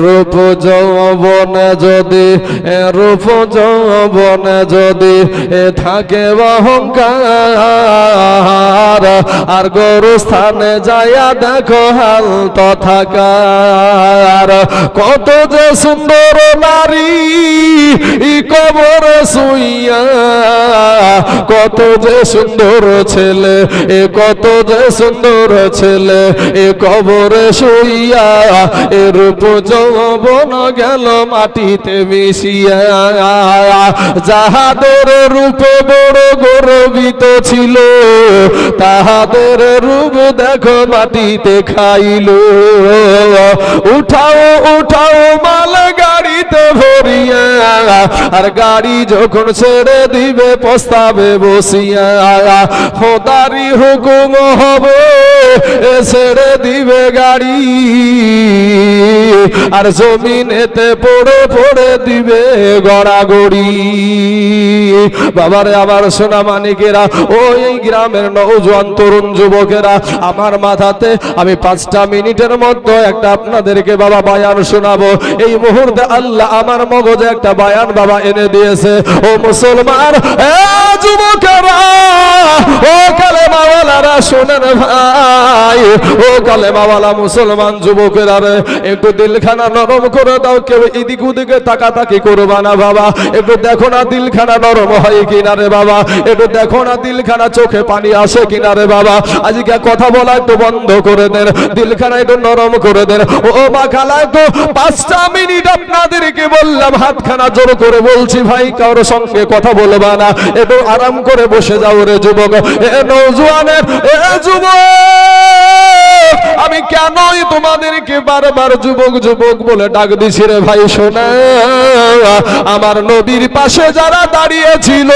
রূপ যৌবনে যদি রূপ যৌবনে যদি থাকে অহংকার, আর গরু স্থানে যাইয়া দেখো হাল তথাকার। কত যে সুন্দর নারী কবরে শুইয়া, কত যে সুন্দর ছেলে, কত যে সুন্দর ছেলে কবরে শুইয়া, এ রূপ যৌবন গেল মাটিতে মিশিয়া। যাহাদের রূপে বড় গর্বিত ছিল, তাহাদের রূপ দেখো মাটিতে খাইল। উঠাও উঠাও মাল গাড়িতে ভরিয়া, আর গাড়ি যখন ছেড়ে দিবে পস্তাবে বসিয়া। খোদারি হুকুম হবে ছেড়ে দিবে গাড়ি, আর জমিনেতে পড়ে পড়ে দিবে গড়াগড়ি। বাবারে আমার সোনা মানিকেরা, ওই গ্রামের নওজোয়ান তরুণ যুবকেরা, আমার মাথাতে আমি 5টা মিনিটের মধ্যে একটা আপনাদেরকে বাবা বায়ান শোনাবো। এই মুহূর্তে আল্লাহ আমার মগজে একটা বায়ান বাবা এনে দিয়েছে। ও মুসলমান, যুবকেরা, ও কালেমাওয়ালারা শোনেন ভাই, ও কালেমাওয়ালা মুসলমান যুবকেরা রে, একটু দিলখানা নরম করে দাও। কেউ এদিক ওদিকে তাকাতাকি করবা না বাবা। একটু দেখো না দিলখানা নরম হয় কিনা রে বাবা, একটু দেখো না দিলখানা চোখে পানি আসে কিনা রে বাবা। আজকে কথা বলা একটু বন্ধ করে দেন, দিলখানা একটু নরম করে দেন। ও মা খালা, একটু 5টা মিনিট আপনাদেরকে বললাম, হাতখানা জোর করে বলছি ভাই, কারোর সঙ্গে কথা বলবা না, একটু আরাম করে বসে যাও রে যুবক। এ নওজোয়ানের, এ যুবক, আমি কেনই তোমাদেরকে বারবার যুবক যুবক বলে ডাক দিছি রে ভাই শোনা। আমার নবীর পাশে যারা দাঁড়িয়ে ছিল,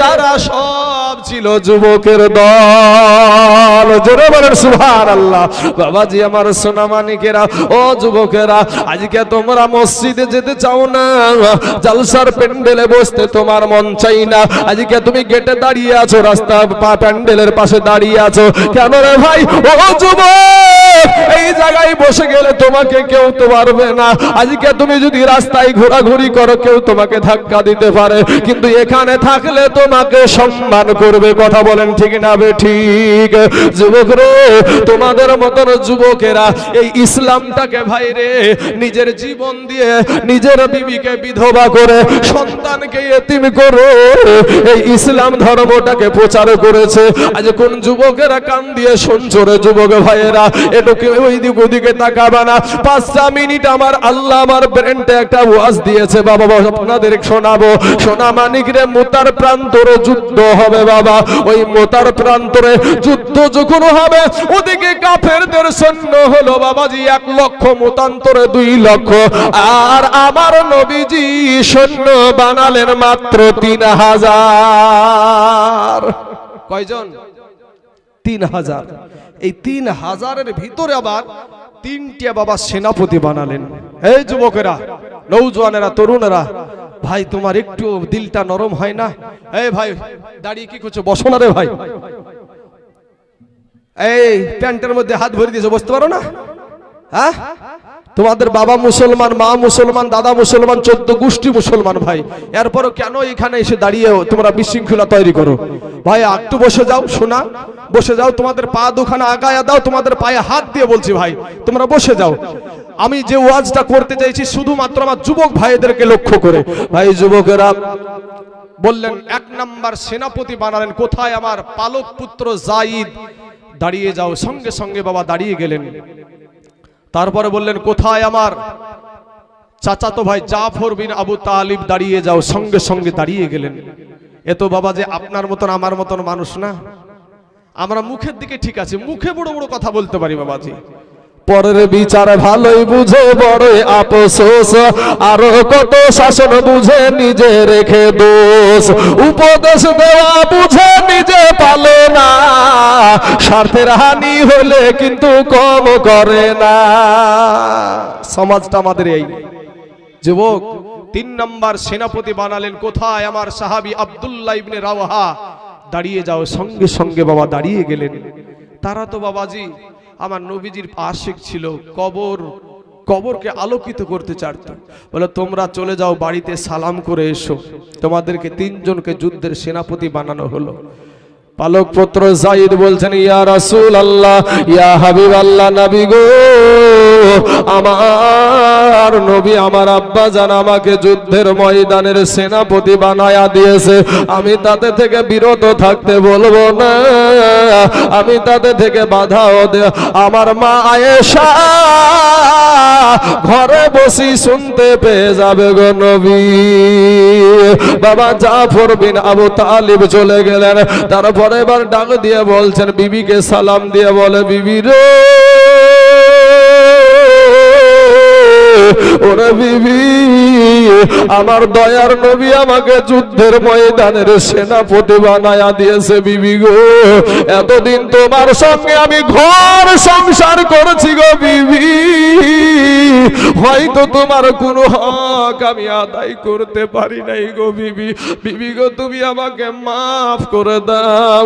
তারা সব ছিল যুবকের দল। জোরে বলেন সুবহানাল্লাহ। বাবাজি আমার সোনা মানিকেরা, ও যুবকেরা, আজকে তোমরা মসজিদে যেতে চাও না, জালসার প্যান্ডেলে বসতে তোমার মন চাই না, আজকে তুমি গেটে দাঁড়িয়ে আছো, রাস্তা প্যান্ডেলের পাশে দাঁড়িয়ে আছো কেন রে ভাই? ও যুবক, এই জায়গায় বসে গেলে তোমাকে কেউ তো পারবে না। আজকে তুমি যদি রাস্তায় ঘোরাঘুরি করো, কেউ তোমাকে ধাক্কা দিতে পারে, কিন্তু এখানে থাকলে তোমাকে সম্মান করবে। কথা বলেন ঠিক না বে ঠিক? যুবক রে, তোমাদের মতন যুবকেরা এই ইসলামটাকে ভাই রে নিজের জীবন দিয়ে, নিজের বিবিকে বিধবা করে, সন্তানকে এতিম করে এই ইসলাম ধর্মটাকে প্রচার করেছে। আজ কোন যুবকেরা কান দিয়ে শুনছো রে যুবক ভাইয়েরা, একটু কেউ ওই দিক ওদিকে তাকাবে না। 5টা মিনিট আমার আল্লাহ আমার ব্রেনটা একটা ওয়াজ দিয়েছে বাবা, আপনাদের শোনাবো। সোনা মানিক রে, মোতার প্রান্তরে যুদ্ধ হবে বাবা। ওই মোতার প্রান্তরে যুদ্ধ যখন হবে, ওদিকে কাফেরদের সৈন্য হলো বাবাজি 1 লক্ষ, মতান্তরে 2 লক্ষ, আর আমার নবীজি সৈন্য বানালেন মাত্র 3000। কয়জন? 3000। এই 3000-এর ভিতরে আবার 3টা বাবা সেনাপতি বানালেন। এই যুবকেরা, নওজোয়ানেরা, তরুণেরা, ভাই তোমার একটু দিলটা নরম হয় না? এই ভাই দাঁড়িয়ে কি করছো? বসো না রে ভাই। এই প্যান্টের মধ্যে হাত ভরে দিয়েছো, বসতে পারো না? হ্যাঁ, তোমাদের বাবা মুসলমান, মা মুসলমান, দাদা মুসলমান, 14 গোষ্ঠী মুসলমান ভাই, এরপরও কেন এখানে এসে দাঁড়িয়ে তোমরা বিশৃঙ্খলা তৈরি করো? ভাই একটু বসে যাও, শোনা, বসে যাও। তোমাদের পা দুখানা আগায়া দাও, তোমাদের পায়ে হাত দিয়ে বলছি ভাই, তোমরা বসে যাও। আমি যে ওয়াজটা করতে চাইছি শুধুমাত্র আমার যুবক ভাইদেরকে লক্ষ্য করে। ভাই যুবকেরা বললেন 1 নাম্বার সেনাপতি বানালেন। কোথায়? আমার পালক পুত্র যায়েদ, দাঁড়িয়ে যাও। সঙ্গে সঙ্গে বাবা দাঁড়িয়ে গেলেন। তারপরে বললেন কোথায়? আমার চাচাতো ভাই জাফর বিন আবু তালিব, দাঁড়িয়ে যাও। সঙ্গে সঙ্গে দাঁড়িয়ে গেলেন। এত বাবা যে আপনার মতন আমার মতন মানুষ না, আমরা মুখের দিকে ঠিক আছে, মুখে বড় বড় কথা বলতে পারি বাবাজি। পরের বিচার ভালোই বুঝে বড়ই আফসোস, আর কত শাসন বুঝে নিজে রেখে দোষ, উপদেশ দেওয়া বুঝে নিজে পালে না, স্বার্থের হানি হলে কিন্তু কম করে না। সমাজটা আমাদের এই। যুবক 3 নাম্বার সেনাপতি বানালেন। কোথায়? আমার সাহাবী আব্দুল্লাহ ইবনে রাওয়াহা, দাঁড়িয়ে যাও। সঙ্গে সঙ্গে বাবা দাঁড়িয়ে গেলেন। তারা তো বাবাজি আমার নবীজির আশিক ছিল, কবর কবরকে আলোকিত করতে চাইত। বলে তোমরা চলে যাও বাড়িতে সালাম করে এসো, তোমাদেরকে তিনজনকে যুদ্ধের সেনাপতি বানানো হলো। পালক পুত্র যায়েদ বলছেন, ইয়া রাসূলুল্লাহ, ইয়া হাবিবাল্লাহ, নবী গো, আমার নবী আমার আব্বা জান আমাকে যুদ্ধের ময়দানের সেনাপতি বানায়া দিয়েছে, আমি তাতে থেকে বিরত থাকতে বলবো না, আমি তাতে থেকে বাধাও দে। আমার মা আয়েশা ঘরে বসি শুনতে পেয়ে যাবে গো নবী। বাবা জাফর বিন আবু তালিব চলে গেলেন, তারপর এবার ডাক দিয়ে বলছেন, বিবিকে সালাম দিয়ে বলে, বিবি রে, ওরে বিবি, আমার দয়ার নবী আমাকে যুদ্ধের ময়দানের সেনাপতি বানায়া দিয়েছে। বিবি গো, এতদিন তোমার সঙ্গে আমি ঘর সংসার করেছি গো বিবি, হয়তো তোমার কোনো হক আমি আদায় করতে পারি নাই গো বিবি। বিবি গো, তুমি আমাকে মাফ করে দাও।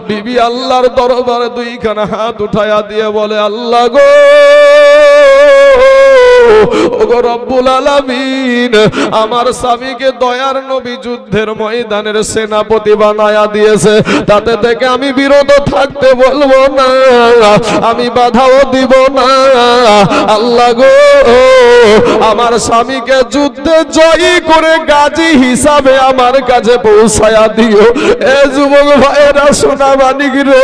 বিবি আল্লাহর দরবারে দুইখানা হাত উঠায়া দিয়ে বলে, আল্লাহ গো, ওগো রব্বুল আলামিন, আমার স্বামীকে দয়ার নবী যুদ্ধের ময়দানের সেনাপতি বানায়া দিয়েছে, তাতে থেকে আমি বিরত থাকতে বলবো না, আমি বাধাও দিব না। আল্লাহ গো, আমার স্বামীকে যুদ্ধে জয়ী করে গাজী হিসাবে আমার কাছে পৌঁছায়া দিও। এ যুবক ভাইয়েরা, সোনা মানিক রে,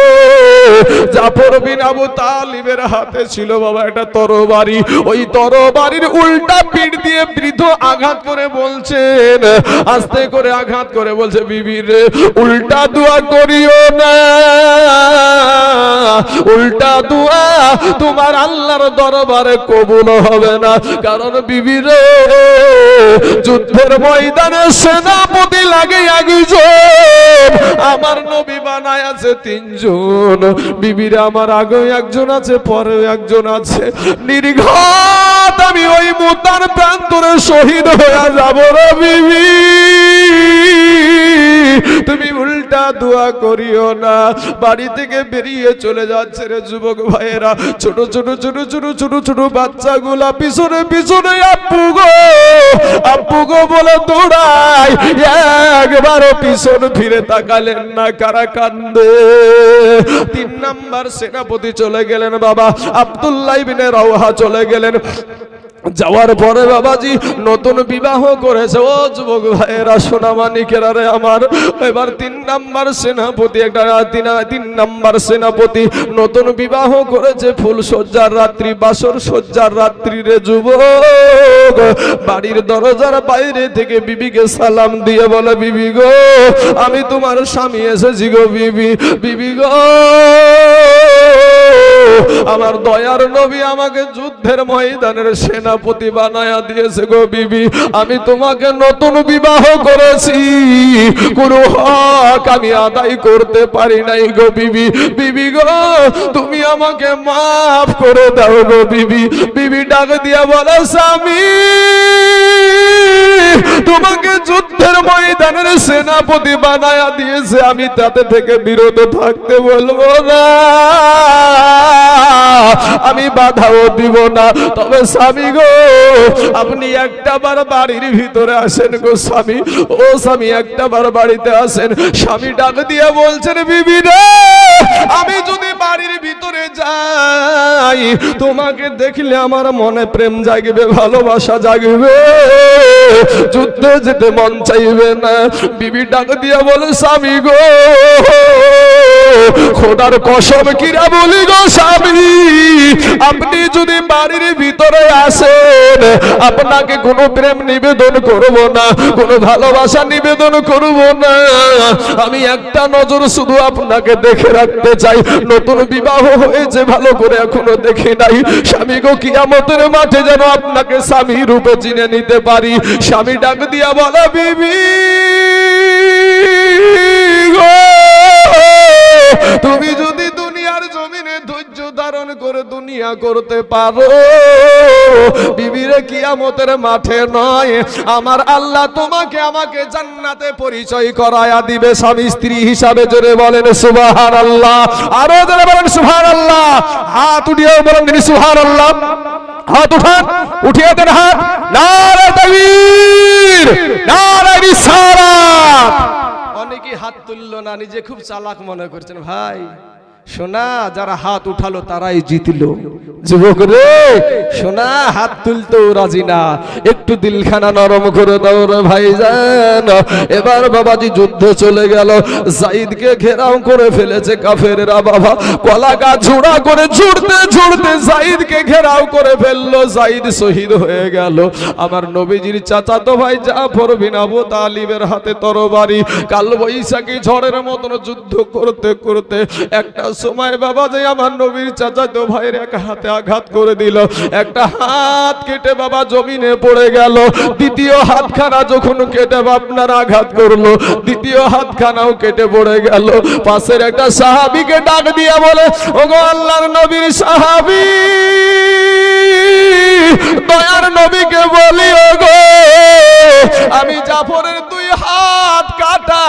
জাফর বিন আবু তালিবের হাতে ছিল বাবা একটা তরবারি, ওই তরবারির উল্টা পিঠ দিয়ে বৃদ্ধ আঘাত করে বলছেন, আস্তে করে আঘাত করে বলছে, বিবি রে, উল্টা দোয়া করিও না, উল্টা দোয়া তোমার আল্লাহর দরবারে কবুল হবে না। কারণ বিবি রে, যুদ্ধের ময়দানে সেনাপতি লাগে একজন, আমার নবী বানায় আছে তিনজন। বিবির আমার আগে একজন আছে, পরে একজন আছে, নির্ঘাত আমি ওই মুতার প্রান্তরে শহীদ হয়ে যাব রে বিবি, তুমি উল্টা দোয়া করিও না। বাড়ি থেকে বেরিয়ে চলে যাচ্ছে রে যুবক ভাইয়েরা, ছোট ছোট ছোট ছোট ছোট ছোট বাচ্চাগুলা পিছনে পিছনে আব্বু গো, আব্বু গো বলে দৌড়ায়, একবারও পিছন ফিরে তাকালেন না, কারা কান্দে। 3 নাম্বার সেনাপতি চলে গেলেন বাবা, আব্দুল্লাহ ইবনে রাওহা চলে গেলেন। যাওয়ার পরে বাবাজি নতুন বিবাহ করেছে। ও যুবক ভাইয়েরা, সোনা মানিকেরা রে আমার, এবার 3 নাম্বার সেনাপতি, একটা 3 নাম্বার সেনাপতি নতুন বিবাহ করেছে, ফুল সজ্জার রাত্রি, বাসর সজ্জার রাত্রি রে যুবক, বাড়ির দরজার বাইরে থেকে বিবিকে সালাম দিয়ে বলে, বিবি গো, আমি তোমার স্বামী এসেছি গো বিবি। বিবি গো, আমার দয়ার নবী আমাকে যুদ্ধের ময়দানের সেনাপতি বানায়া দিয়েছে গো বিবি, আমি তোমাকে নতুন বিবাহ করেছি, কোনো হক আমি আদায় করতে পারি নাই গো বিবি। বিবি গো, তুমি আমাকে মাফ করে দাও গো বিবি। বিবি ডাক দিয়া বলে, স্বামী, তোমাকে যুদ্ধের ময়দানের সেনাপতি বানায়া দিয়েছে, আমি তাতে থেকে বিরত থাকতে বলবো না, আমি বাধাও দিব না। তবে স্বামী গো, আপনি একটাবার বাড়ির ভিতরে আসেন গো স্বামী, ও স্বামী একটাবার বাড়িতে আসেন। স্বামী ডাক দিয়ে বলছেন, বিবি রে, আমি যদি বাড়ির ভিতরে যাই, তোমাকে দেখলে আমার মনে প্রেম জাগবে, ভালোবাসা জাগবে, যুদ্ধে যেতে মন চাইবে না। বিবি ডাক দিয়ে বলে, স্বামী গো, খোদার কসম কিরা বলি গো স্বামী, আপনি যদি বাড়ির ভিতরে আসেন, আপনাকে কোনো প্রেম নিবেদন করব না, কোনো ভালোবাসা নিবেদন করব না, আমি একটা নজর শুধু আপনাকে দেখে রাখতে চাই। নতুন বিবাহ হয়েছে, ভালো করে এখনো দেখে নাই। স্বামী গো, কিয়ামতের মাঠে যেন আপনাকে স্বামী রূপে চিনে নিতে পারি। স্বামী ডাক দিয়া বলা, বিবি গো, তুমি যদি দুনিয়ার জমিনে ধৈর্য ধারণ করে দুনিয়া করতে পারো, বিবিরে কিয়ামতের মাঠে নয়, আমার আল্লাহ তোমাকে আমাকে জান্নাতে পরিচয় করায়া দিবে স্বামী স্ত্রী হিসাবে। জোরে বলেন সুবহানাল্লাহ, আরো জোরে বলেন সুবহানাল্লাহ, হাত উঠিয়ে বলেন সুবহানাল্লাহ। হাত উঠান, উঠিয়ে দেন হাত। নারে তাকবীর, নারে রিসালাত। অনেকে হাত তুললো না, নিজে খুব চালাক মনে করছেন। ভাই সোনা, যারা হাত উঠালো তারাই জিতলো। যুবক রে সোনা, হাত তুলতেও রাজি না, একটু দিলখানা নরম করে দাও রে ভাইজান। এবার বাবাজি যুদ্ধ চলে গেল, যায়েদকে ঘেরাও করে ফেলেছে কাফেররা। বাবা কলা গাছ ঝুড়া করে ঝুড়তে ঝুড়তে যায়েদকে ঘেরাও করে ফেললো। যায়েদ শহীদ হয়ে গেল। আমার নবীজির চাচাতো ভাই জাফর বিন আবু তালিবের হাতে তরবারি। কাল বৈশাখী ঝড়ের মতন যুদ্ধ করতে করতে একটা সময় বাবা যে আমার নবীর চাচাতো ভাইয়ের এক হাতে আঘাত করে দিল। একটা হাত কেটে বাবা জমিনে পড়ে গেল। দ্বিতীয় হাতখানা যখন কেটে আপনার আঘাত করলো, দ্বিতীয় হাতখানাও কেটে পড়ে গেল। পাশের একটা সাহাবীকে ডাক দিয়ে বলে, ওগো আল্লাহর নবীর সাহাবী, দয়ার নবীকে বলি, ওগো আমি জাফরের দুই হাত কাটা,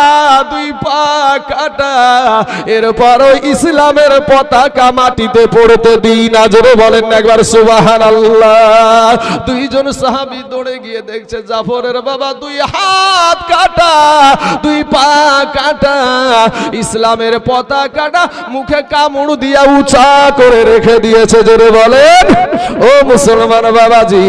দুই পা কাটা, এরপরও ইসলামের পতাকা মাটিতে পড়তে দিই না। জোরে বলেন না একবার সুবহানাল্লাহ। দুইজন সাহাবী দৌড়ে গিয়ে দেখছে জাফরের বাবা দুই হাত কাটা, দুই পা কাটা, ইসলামের পতাকাটা মুখে কামড় দিয়া উঁচা করে রেখে দিয়েছে। জোরে বলেন ও মুসলমান বাবাজি।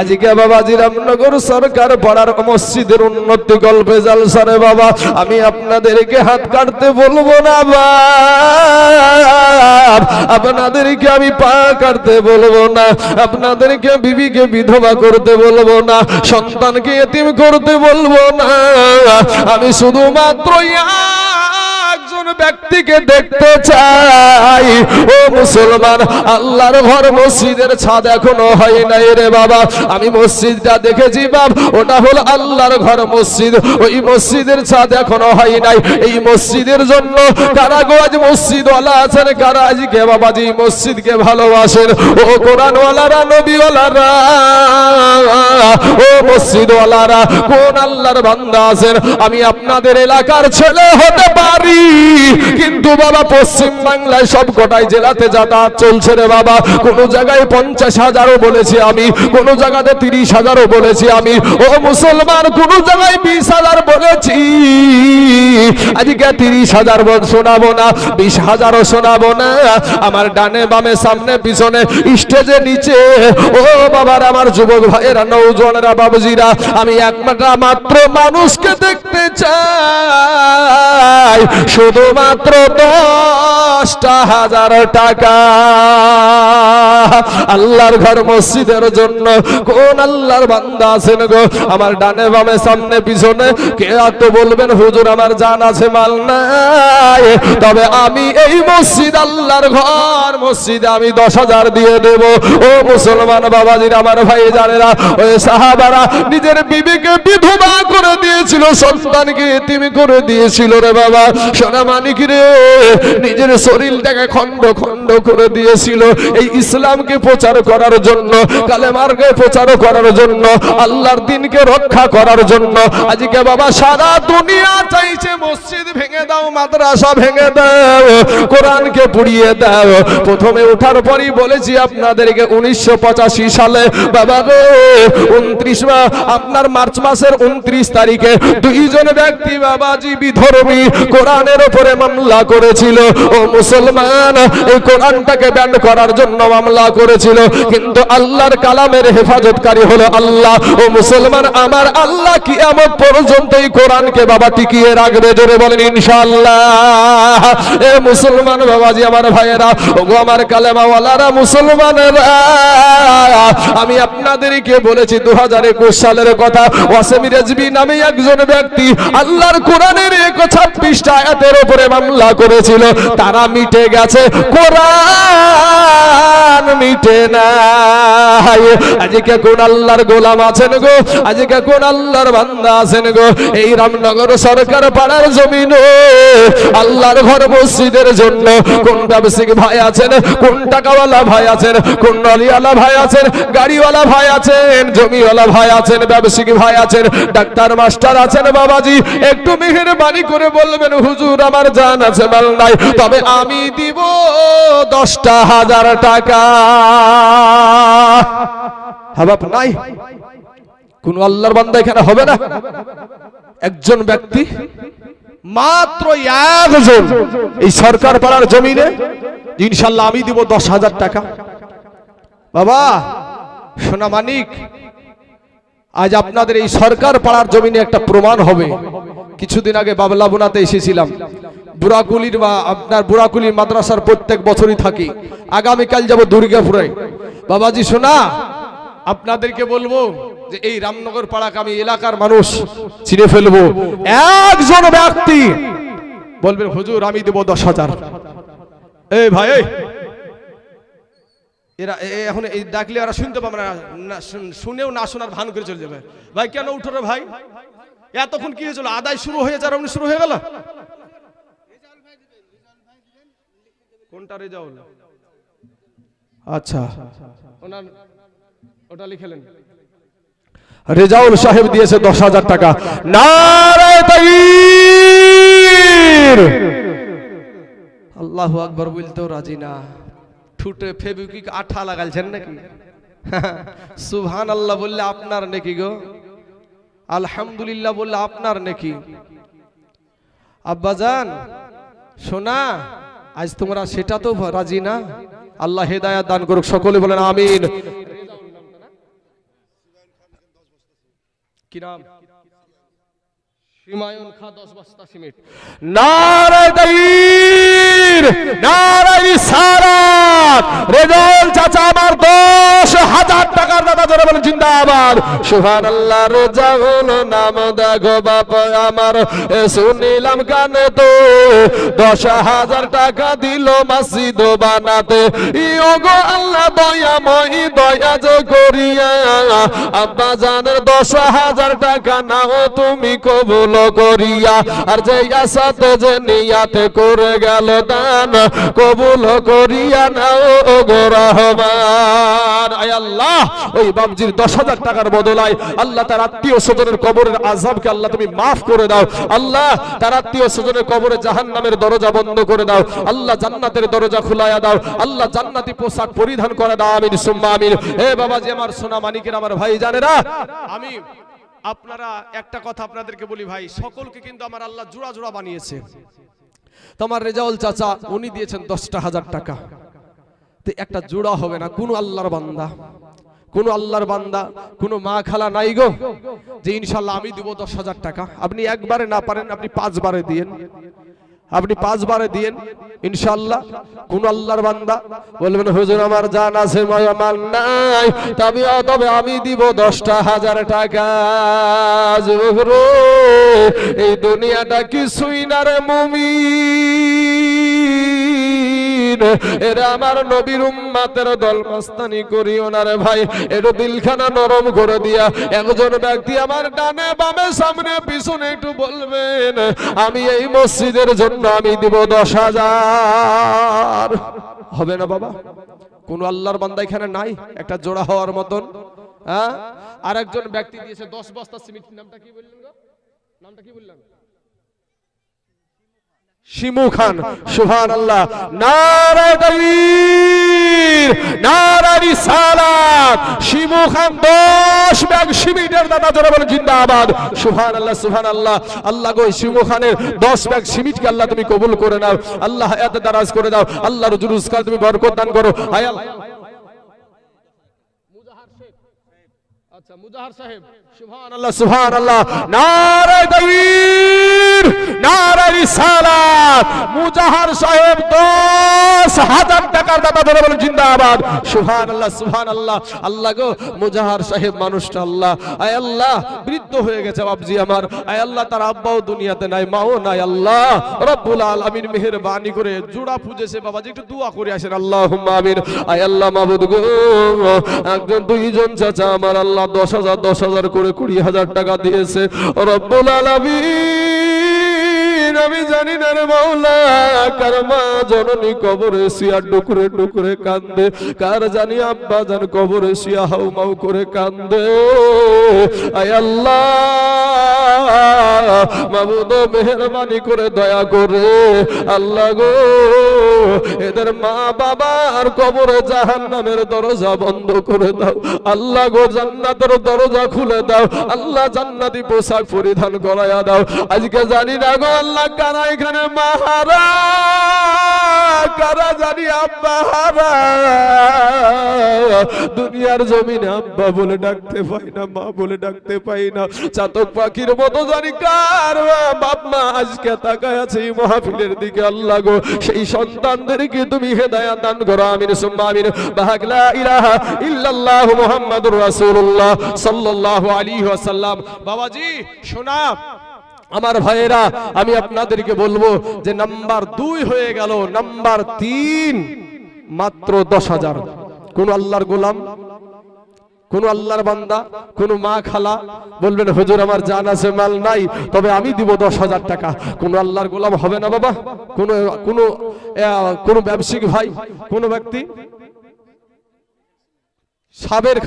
আজকে বাবাজি রামনগর সরকার পাড়ার মসজিদের উন্নতি গল্পে জালসারে বাবা আমি আপনাদেরকে হাত কাটতে বলবো না, আপনাদেরকে আমি পা কাটতে বলবো না, আপনাদেরকে বিবিকে বিধবা করতে বলবো না, সন্তানকে এতিম করতে বলবো না। আমি শুধুমাত্র একজন ব্যক্তিকে দেখতে চাই। ও মুসলমান, আল্লাহর ঘর মসজিদের ছাদ এখনো হয় নাই রে বাবা। আমি মসজিদটা দেখেছি বাপ, ওটা হলো আল্লাহর ঘর মসজিদ। ওই মসজিদের ছাদ এখনো হয় নাই। এই মসজিদের জন্য কারা গো আজ মসজিদওয়ালা আছেন, কারা আজকে বাবাজি মসজিদকে ভালোবাসেন? ও কোরআনওয়ালারা, নবীওয়ালারা, ও মসজিদওয়ালারা, কোন আল্লাহর বান্দা আছেন? আমি আপনাদের এলাকার ছেলে হতে পারি, কিন্তু বাবা পশ্চিম বাংলায় সব কটাই জেলাতে যাতায়াত চলছে রে বাবা। কোন জায়গায় 50,000ও বলেছি আমি, কোন জায়গাতে 30,000ও বলেছি আমি। ও মুসলমান, কোন জায়গায় 20,000 বলেছি। আজকে 30,000 শোনাবো না, 20,000ও শোনাবো না। আমার ডানে বামে সামনে পিছনে স্টেজে নিচে ও বাবার আমার যুবক ভাইয়েরা, নওজওয়ানেরা, বাবুজিরা, আমি একটা মাত্র মানুষকে দেখতে চাই, শুধুমাত্র 10,000 টাকা আল্লাহর ঘর মসজিদের জন্য। কোন আল্লাহর বান্দা আছেন গো আমার ডানে বামে সামনে পিছনে? কে তো বলবেন হুজুর আমার জান আছে মাল নাই, তবে আমি এই মসজিদ আল্লাহর ঘর মসজিদে আমি 10,000 দিয়ে দেব। ও মুসলমান বাবাজিরা, আমার ভাই জানেরা, ওই সাহাবারা নিজের বিবিকে বিধবা করে দিয়েছিল, সন্তানকে এতিম করে দিয়েছিল রে বাবা। সোনা মানিক রে, নিজের শরীরটাকে খন্ড খন্ড করে দিয়েছিল এই ইসলামকে প্রচার করার জন্য, কালেমারকে প্রচার করার জন্য, আল্লাহর দ্বীনকে রক্ষা করার জন্য। আজকে বাবা সারা দুনিয়া চাইছে মসজিদ ভেঙে দাও, মাদ্রাসা ভেঙে দাও, কোরআনকে পুড়িয়ে দাও। প্রথমে ওঠার পরই বলেছি আপনাদেরকে 1985 সালে বাবা গো 29 আপনার মার্চ মাসের 29 তারিখে দুইজন ব্যক্তি বাবাজি বিধর্মী কোরআনের উপরে মামলা করেছিল। ও মুসলমান, এই কোরআনটাকে ব্যান করার জন্য মামলা করেছিল, কিন্তু আল্লাহর কালামের হেফাজতকারী হলো আল্লাহ। ও মুসলমান, আমার আল্লাহ কিয়ামত পর্যন্ত এই কোরআনকে বাবা টিকিয়ে রাখবে। জোরে বলেন ইনশাআল্লাহ। এ মুসলমান বাবাজি আমার ভাইয়েরা, ওগো আমার কালেমাওয়ালারা, মুসলমানেরা, আমি আপনাদেরকে বলেছি 2021 সালের কথা। ওয়াসিম রেজভী নামে একজন ব্যক্তি আল্লাহর কোরআনের 126 আয়াতের উপরে মামলা করেছিল, তারা মিটে গেছে, কোরআন মিটে নাই। আজকে কোন আল্লাহর গোলাম আছেন গো, আজকে কোন আল্লাহর বান্দা আছেন গো এই রামনগর সরকার পাড়ার জমিনে আল্লাহর ঘর মসজিদের জন্য? কোন ব্যবসায়িক ভাই আছেন, কোন টাকাওয়ালা ভাই আছেন, কোন নলিওয়ালা ভাই আছেন, গাড়িওয়ালা ভাই আছেন, জমিওয়ালা ভাই আছেন, ব্যবসায়িক ভাই আছেন, ডাক্তার মাস্টার আছেন? বাবাজি একটু মেহেরবানি করে বলবেন হুজুর আমার আমার জান আছে মাল নাই, তবে আমি দিব 10,000 টাকা। হাবাব নাই, কোন আল্লাহর বান্দা এখানে হবে না? একজন ব্যক্তি, মাত্র একজন, এই সরকার পাড়ার জমিনে ইনশাআল্লাহ আমি দিব 10,000 টাকা। বাবা সোনা মানিক, আজ আপনাদের এই সরকার পাড়ার জমিনে একটা প্রমাণ হবে। কিছুদিন আগে বাবলা বোনাতে এসেছিলাম, বুড়াকুলির বা আপনার বুড়াকুলির মাদ্রাসার প্রত্যেক বছরই থাকি। আগামীকাল যাব দুর্গাপুরে। বাবাজি শোনা, আপনাদেরকে বলবো যে এই রামনগর পাড়াকে আমি এলাকার মানুষ চিনে ফেলবো। একজন ব্যক্তি বলবেন হুজুর আমি দেব 10,000। এই ভাই, এরা এখন এই ডাকলে এরা শুনতে পাবে না, শুনেও না শোনার ভান করে চলে যাবে। ভাই কেন উঠো রে ভাই, এতক্ষণ কি হয়েছিল? আদায় শুরু হয়ে যার অমনি শুরু হয়ে গেল। কোনটা রেজাউল? আচ্ছা, ওনার ওটা লিখেলেন। রেজাউল সাহেব দিয়েছে 10,000 টাকা। নারে তাকবীর, আল্লাহু আকবার বলতেও রাজি না। ঠুটে ফেবিকুইক আঠা লাগালছেন নাকি? সুবহানাল্লাহ বললে আপনার নেকি গো, আলহামদুলিল্লাহ বললে আপনার নেকি। আব্বাজান সোনা, আজ তোমরা সেটা তো রাজি না। আল্লাহ হেদায়েত দান করুক, সকলে বলেন আমিন। কি নাম? হিমায়ুন খা 10 বস্তা সিমেন্ট। নারে তাকবীর, নারে রিসালাত। রেজাউল চাচা আমার 10,000 টাকার দাদা, জোরে বলেন জিন্দাবাদ। সুবহানাল্লাহ। রেজাউল নাম দেখো বাপ আমার, শুনিলাম কানে তো 10,000 টাকা দিল মসজিদ বানাতে। ইগো আল্লাহ দয়াময়, দয়া যে করিয়া আব্বা জানের 10,000 টাকা নাও তুমি কবুল করিয়া। আর যে আসাতে যে নিয়াতে করে গেল দান, কবুল করিয়া নাও গো রহমান। আয় আল্লাহ, ওই বাবজির 10,000 টাকার বদলায় আল্লাহ তার আত্মীয় স্বজনের কবরের আযাবকে আল্লাহ তুমি মাফ করে দাও। আল্লাহ তার আত্মীয় স্বজনের কবরে জাহান্নামের দরজা বন্ধ করে দাও। আল্লাহ জান্নাতের দরজা খুলায়া দাও। আল্লাহ জান্নাতি পোশাক পরিধান করে দাও। আমিন সুম্মা আমিন। হে বাবাজি আমার সোনা মানিকের, আমার ভাই জানেরা, আমি আপনারা একটা কথা আপনাদেরকে বলি ভাই, সকলকে কিন্তু আমার আল্লাহ জোড়া জোড়া বানিয়েছে। তোমার রেজাউল চাচা উনি দিয়েছেন 10,000 টাকা, তো একটা জোড়া হবে না। কোন আল্লাহর বান্দা, কোন আল্লাহর বান্দা, কোন মা খালা নাই গো যে ইনশাআল্লাহ আমি দিব 10,000 টাকা। আপনি একবারে না পারেন, আপনি 5 বারে দিয়েন, আপনি 5 বারে দিয়েন ইনশাআল্লাহ। কোন আল্লাহর বান্দা বলবেন হুজুর আমার জান আছে মাল নাই, তবে আমি দিব 10,000 টাকা। এই দুনিয়াটা কিছুই না রে মুমিন, এরা আমার নবীর উম্মতের দল মাস্তানি করিও না রে ভাই। একটু দিলখানা নরম করে দিয়া একজন ব্যক্তি আমার ডানে বামে সামনে পিছনে একটু বলবেন আমি এই মসজিদের জন্য আমি দিব 10,000। হবে না বাবা? কোন আল্লাহর বান্দা এখানে নাই একটা জোড়া হওয়ার মতন? হ্যাঁ, আর একজন ব্যক্তি দিয়েছে 10 বস্তা সিমেন্ট। নামটা কি বললেন গো? নামটা কি বললেন? শিমু খান। সুবহানাল্লাহ। নারে তাকবীর, নারে রিসালাত। শিমু খান 10 ব্যাগ সিমেন্টের দাদা, জোরে বলেন জিন্দাবাদ। সুবহানাল্লাহ, সুবহানাল্লাহ। আল্লাহ গো শিমু খানের 10 ব্যাগ সিমেন্টকে আল্লাহ তুমি কবুল করে নাও। আল্লাহ হায়াতে দারাজ করে দাও। আল্লাহ রুজি রোজগার তুমি বরকত দান করো। হায় আল্লাহ। মুজাহার শেখ, আচ্ছা মুজাহার সাহেব। সুবহানাল্লাহ, সুবহানাল্লাহ। নারে তাকবীর, নারে রিসালাত। মুজাহার সাহেব 10,000 টাকার দাদা, ধরে বলেন জিন্দাবাদ। সুবহানাল্লাহ, সুবহানাল্লাহ। আল্লাহ গো মুজাহার সাহেব মানুষটা আল্লাহ, আয় আল্লাহ বৃদ্ধ হয়ে গেছে বাবজি আমার। আয় আল্লাহ তার আব্বাও দুনিয়াতে নাই, মাও নাই। আল্লাহ রব্বুল আলামিন মেহেরবানি করে জোড়া পুজেছে বাবাজি, একটু দোয়া করে আসেন। আল্লাহুম্মা আমিন। আয় আল্লাহ মাবুদ গো, একজন দুইজন চাচা আমার আল্লাহ 10,000 10,000 করে 20,000 টাকা দিয়েছে। রব্বুল আলামিন আমি জানি না রে মাওলা, কার মা জননী কবরে শুয়া টুকরে টুকরে কান্দে, কার জানি আব্বা জান কবরে শুয়া হাউ মাউ করে কান্দে। আয় আল্লাহ মাবুদ মেহেরবানি করে দয়া করে আল্লাহ গো এদের মা বাবার কবরে জাহান্নামের দরজা বন্ধ করে দাও আল্লাহ গো, জান্নাতের দরজা খুলে দাও আল্লাহ, জান্নাতি পোশাক পরিধান করায়া দাও। আজকে জানি না গো আল্লাহ কারা এখানে মাহারা, কারা জানি আব্বা হারা, দুনিয়ার জমিনে আব্বা বলে ডাকতে পাই না, মা বলে ডাকতে পাই না, চাতক পাখির মতো জানি কার বাপ মা আজকে তাকায় আছে এই মাহফিলের দিকে আল্লাহ গো, সেই সন্তানদেরকে তুমি হেদায়েত দান করো, আমিন সুম্মা আমিন। বাহাক লা ইলাহা ইল্লাল্লাহু মুহাম্মাদুর রাসূলুল্লাহ সাল্লাল্লাহু আলাইহি ওয়াসাল্লাম। বাবাজি শোনা আমার ভাইয়েরা, আমি আপনাদেরকে বলবো যে নাম্বার 2 হয়ে গেল, নাম্বার 3 মাত্র 10,000। কোন আল্লাহর গোলাম, কোন আল্লাহর বান্দা, কোন মা খালা বলবেন হুজুর আমার জান আছে মাল নাই, তবে আমি দিব 10,000 টাকা, কোন আল্লাহর গোলাম হবে না বাবা? কোন ব্যবসায়িক ভাই, কোন ব্যক্তি? সাবের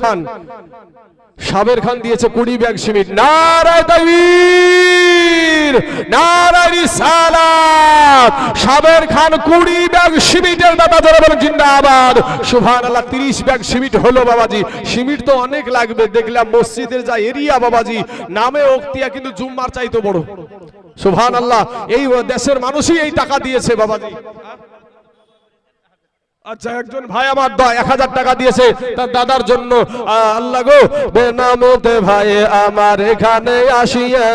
খান দিয়েছে 20 ব্যাগ সিমেন্ট। নারায়ে তাকবীর, নারায়ে রিসালাত। সাবের খান 20 ব্যাগ সিমেন্টের দাতা, যারা বলেন জিন্দাবাদ, সুবহানাল্লাহ। 30 ব্যাগ সিমেন্ট হলো বাবাজি। সিমেন্ট তো অনেক লাগবে, দেখলাম মসজিদের যা এরিয়া বাবাজি, নামে ওক্তিয়া কিন্তু জুম্মার চাইতে বড়। সুবহানাল্লাহ, এই দেশের মানুষই এই টাকা দিয়েছে বাবাজি। আচ্ছা, একজন ভাই আমার 1000 টাকা দিয়েছে তার দাদার জন্য। আল্লাহ গো, বেনামতে ভাই আমার এখানে আসিয়া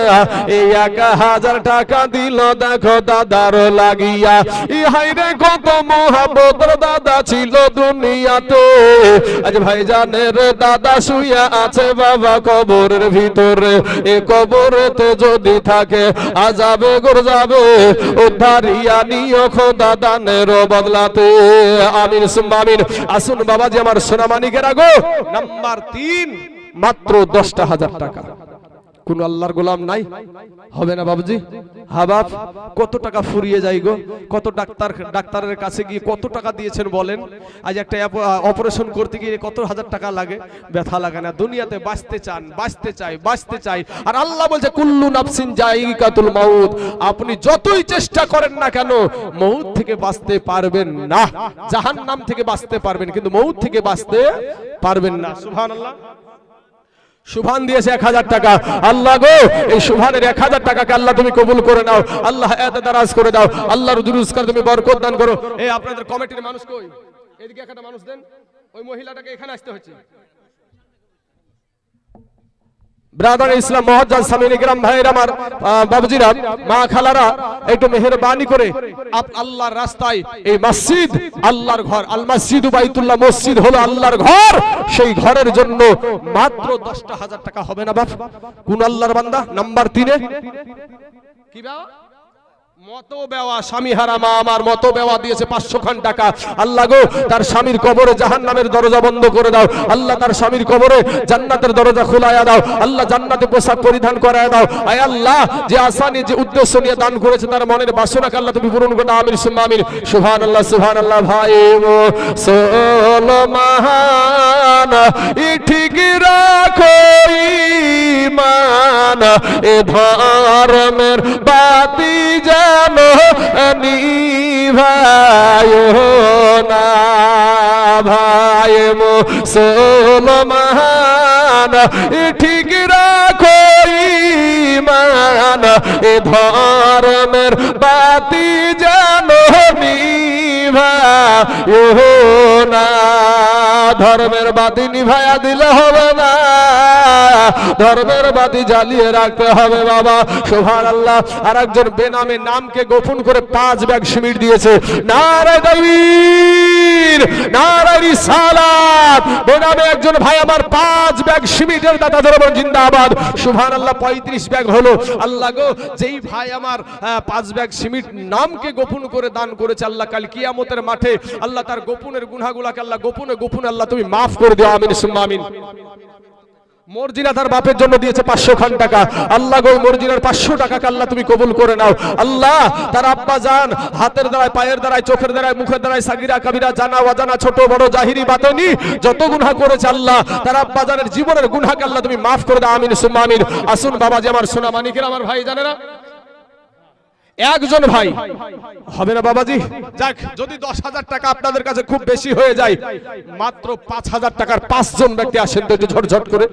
এই 1000 টাকা দিল, দেখো দাদার লাগিয়া। ইহাই রে কত মহব্বতের দাদা ছিল দুনিয়াতে, আজ ভাইজানের দাদা শুইয়া আছে বাবা কবরের ভিতরে। এ কবরেতে যদি থাকে আযাবে গরযাবে, উদ্ধারিয়া নিও খোদা দানের বদলাতে, আমিন সুম্মা আমিন। আসুন বাবাজি আমার সোনামানিকেরা গো, নাম্বার 3 মাত্র 10,000 টাকা। কোন আল্লাহর গোলাম নাই, হবে না বাবুজি? হাবাব কত টাকা ফুরিয়ে যায় গো, কত ডাক্তারের কাছে গিয়ে কত টাকা দিয়েছেন বলেন? আজ একটা অপারেশন করতে গিয়ে কত হাজার টাকা লাগে, ব্যথা লাগে না? দুনিয়াতে বাঁচতে চাই, আর আল্লাহ বলছে কুল্লু নাফসিন জাইকাতুল মাউত। আপনি যতই চেষ্টা করেন না কেন, মউত থেকে বাঁচতে পারবেন না। জাহান্নাম থেকে বাঁচতে পারবেন, কিন্তু মউত থেকে বাঁচতে পারবেন না। সুবহানাল্লাহ। সুবহান দিয়েছে 1000 টাকা। আল্লাহ গো, এই সুবহানের 1000 টাকাকে আল্লাহ তুমি কবুল করে নাও, আল্লাহ এত দারাজ করে দাও, আল্লাহর রুজগার তুমি বরকত দান করো। এই আপনাদের কমিটির মানুষ কই? এদিকে একটা মানুষ দেন, ওই মহিলাটাকে এখানে আসতে হচ্ছে। ব্রাদার ইসলাম মুআজ্জাজ সামিন ইকরাম ভাইরা আমার, বাবুজিরা, মা খালারা, একটু মেহেরবানি করে আল্লাহর রাস্তায় এই মসজিদ, আল্লাহর ঘর, আল মসজিদু বাইতুল্লাহ, মসজিদ হলো আল্লাহর ঘর, সেই ঘরের জন্য মাত্র 10,000 টাকা হবে না বাপ? কোন আল্লাহর বান্দা? নাম্বার 3 কি বাবা? মতো বেওয়া স্বামী হারা মা আমার মতো বেওয়া দিয়েছে 500 খান টাকা। আল্লাহ গো, তার স্বামীর কবরে জাহান্নামের দরজা বন্ধ করে দাও আল্লাহ, তার স্বামীর কবরে জান্নাতের দরজা খোলায়া দাও আল্লাহ, জান্নাতে পোশাক পরিধান করায়া দাও। আয় আল্লাহ, যে আসানি যে উদ্দেশ্য নিয়ে দান করেছে তার মনের বাসনাকে আল্লাহ তুমি পূরণ করে দাও, আমিন সুম্মা আমিন। সুবহানাল্লাহ, সুবহানাল্লাহ। ভাই মুসলমান ঠিক রাখো ঈমান, এ ধর্মের বাতি জানো নিভায়ো না। ভাই মুসলমান ঠিক রাখো ঈমান, এ ধর্মের বাতি জানো নিভায়ো না। ধর্মের বাতি নিভায়া দিলে হবে না, ধর্মের বাতি জ্বালিয়ে রাখতে হবে বাবা। সুবহানাল্লাহ। আর একজন বেনামে নামকে গোপন করে 5 ব্যাগ সিমেন্ট দিয়েছে। নারায়ে তাকবীর, নারায়ে রিসালাত। বেনামে একজন ভাই আমার 5 ব্যাগ সিমেন্টের দাতা, ধরবেন জিন্দাবাদ। সুবহানাল্লাহ। 35 ব্যাগ হলো। আল্লাহ গো, যেই ভাই আমার 5 ব্যাগ সিমেন্ট নামকে গোপন করে দান করেছে আল্লাহ, কাল কিয়ামতের মাঠে আল্লাহ তার গোপনের গুনাহগুলোকে আল্লাহ গোপনে গোপনে আল্লাহ তুমি মাফ করে দিও, আমিন সুম্মা আমিন। মর্জিনা তার বাপের জন্য দিয়েছে 500 খান টাকা। আল্লাহ গো মর্জিনার 500 টাকাকে আল্লাহ তুমি কবুল করে নাও। আল্লাহ তার আব্বা জান হাতের দ্বারায়, পায়ের দ্বারায়, চোখের দ্বারায়, মুখের দ্বারায়, সাগিরা কাবিরা, জানা অজানা, ছোট বড়, জাহিরি বাতিনি যত গুনাহ করেছে আল্লাহ তার আব্বা জানের জীবনের গুনাহকে আল্লাহ তুমি মাফ করে দাও। আমিন সুম্মা আমিন। আসুন বাবাজি আমার সোনা মানিকের, আমার ভাই জানেরা, একজন ভাই হবে না বাবাজি? যাক, যদি 10,000 টাকা আপনাদের কাছে খুব বেশি হয়ে যায়, মাত্র 5,000 টাকার 5 জন ব্যক্তি আসেন তো একটু ঝটঝট করে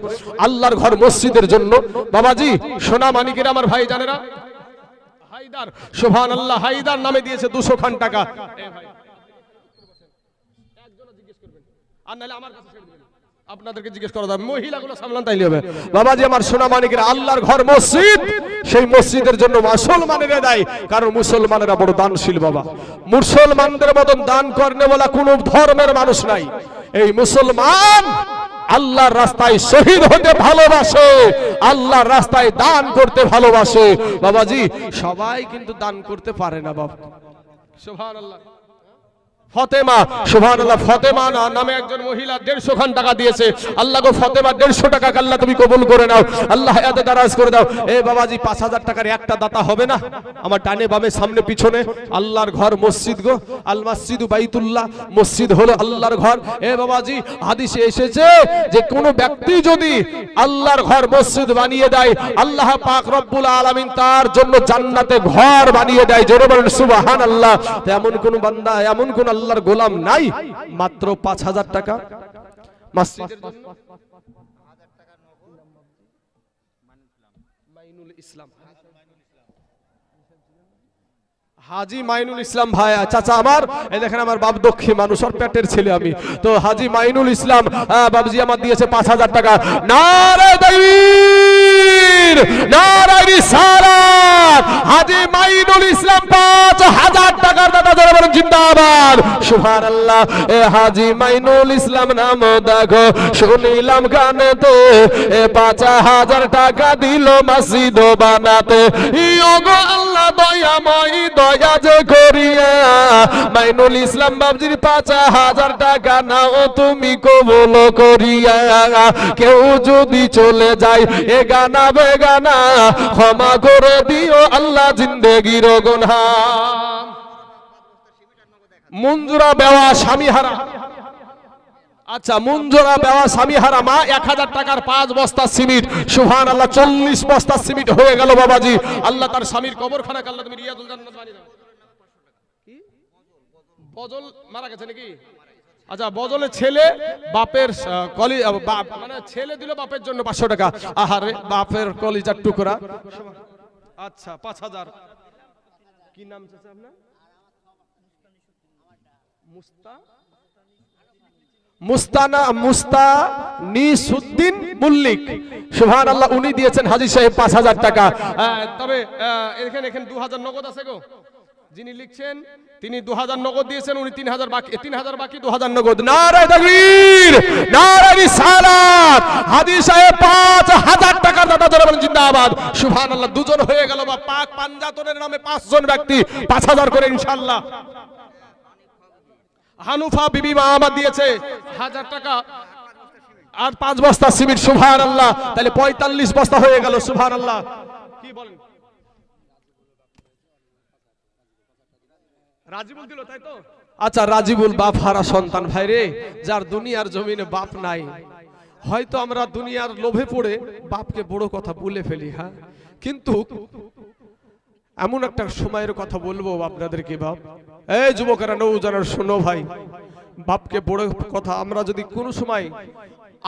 আল্লাহর ঘর মসজিদের জন্য। বাবাজি সোনা মানিকের আমার ভাই জানেরা, হায়দার, সুবহানাল্লাহ, হায়দার নামে দিয়েছে 200 খান টাকা। আর নাহলে আমার কাছে ছেড়ে দিবেন, আপনাদেরকে জিজ্ঞেস করা যাবে, মহিলাগুলো সামলান তাইলে হবে। বাবাজি আমার সোনা মানিকের, আল্লাহর ঘর মসজিদ, সেই মসজিদের জন্য মুসলমানেরা দেয়, কারণ মুসলমানেরা বড় দানশীল বাবা। মুসলমানদের মতন দান করনে বলা কোন ধর্মের মানুষ নাই। এই মুসলমান আল্লাহর রাস্তায় শহীদ হতে ভালোবাসে, আল্লাহর রাস্তায় দান করতে ভালোবাসে। বাবাজি সবাই কিন্তু দান করতে পারে না বাবা। সুবহানাল্লাহ। ফতেমা, সুবহানাল্লাহ, ফতেমা নামে একজন মহিলা 150 খান টাকা দিয়েছে। আল্লাহ গো ফতেমা 150 টাকা আল্লাহ তুমি কবুল করে নাও, আল্লাহ হায়াতে দারাজ করে দাও। এ বাবাজি 5,000 টাকার একটা দাতা হবে না? আমার ডানে বামে সামনে পিছনে আল্লাহর ঘর মসজিদ গো, আল মসজিদু বাইতুল্লাহ, মসজিদ হলো আল্লাহর ঘর। এ বাবাজি হাদিসে এসেছে যে কোন ব্যক্তি যদি আল্লাহর ঘর মসজিদ বানিয়ে দেয়, আল্লাহ পাক রব্বুল আলামিন তার জন্য জান্নাতে ঘর বানিয়ে দেয়। জোরে বলেন সুবহানাল্লাহ। এমন কোন বান্দা, এমন কোন আল্লাহর গোলাম নাই মাত্র 5,000 টাকা মসজিদের জন্য। মাইনুল ইসলাম, হাজি মাইনুল ইসলাম ভাই, চাচা আমার, এই দেখেন আমার বাপ দক্ষী মানুষ, আর পেটের ছেলে আমি তো। হাজি মাইনুল ইসলাম বাবজি আমার দিয়েছে 5,000 টাকা। নারে তাকবীর, নারে রিসালাত। হাজি মাইনুল ইসলাম 5,000 টাকার দাতা, যারা বলেন জিন্দাবাদ। সুবহানাল্লাহ। এ হাজি মাইনুল ইসলাম নাম দেখো শুনিলাম গানেতে, এ 5,000 টাকা দিল মসজিদ বানাতে। ইগো আল্লাহ দয়াময়, দয়া যে করিয়া মাইনুল ইসলাম বাবজির 5,000 টাকা নাও তুমি কবুল করিয়া। কেউ যদি চলে যায় এ গানা বেগানা, ক্ষমা করে দিও আল্লাহ জিন্দেগির গুনাহ। মুঞ্জুরা বেওয়া স্বামীহারা, আচ্ছা মুঞ্জুরা বেওয়া স্বামীহারা মা 1,000 টাকার 5 বস্তা সিমেন্ট। সুবহানাল্লাহ, 40 বস্তা সিমেন্ট হয়ে গেল বাবাজি। আল্লাহ তার স্বামীর কবরখানা আল্লাহ তুমি রিয়াজুল জান্নাত বানিয়ে দাও। কি বজল মারা গেছে নাকি? আচ্ছা বজলের ছেলে বাপের কলি, মানে ছেলে দিল বাপের জন্য 500 টাকা। আহারে বাপের কলিজার টুকরা। আচ্ছা 5,000। কি নাম চাচা আপনার? মুস্তানিসউদ্দিন মুল্লিক, সুবহানাল্লাহ, উনি দিয়েছেন হাজী সাহেব 5,000 টাকা। তবে এখানে 2,000 নগদ আছে গো, যিনি লিখছেন তিনি 2,000 নগদ দিয়েছেন, উনি 3,000 বাকি, 3,000 বাকি, 2,000 নগদ। নারে তাকবীর, নারে রিসালাত। হাজী সাহেব 5,000 টাকার দাতা, যারা বলেন জিন্দাবাদ। সুবহানাল্লাহ, দুজন হয়ে গেল বা পাক পাঞ্জাতনের নামে 5 জন ব্যক্তি 5,000 করে ইনশাআল্লাহ। হানুফা বিবি মা আমার দিয়েছে 1,000 টাকা আর 5 বস্তা সিমেন্ট। সুবহানাল্লাহ, তাহলে 45 বস্তা হয়ে গেল। সুবহানাল্লাহ। কি বলেন? রাজিবুল দিল, তাই তো? আচ্ছা রাজিবুল বাপ হারা সন্তান ভাই রে, যার দুনিয়ার জমিনে বাপ নাই। হয়তো আমরা দুনিয়ার লোভে পড়ে বাপকে বড় কথা বলে ফেলি, হ্যাঁ, কিন্তু এমন একটা সময়ের কথা বলবো আপনাদেরকে বাপ, এই যুবকেরা নৌজানার শোনো ভাই, বাপকে বড় কথা আমরা যদি কোনো সময়,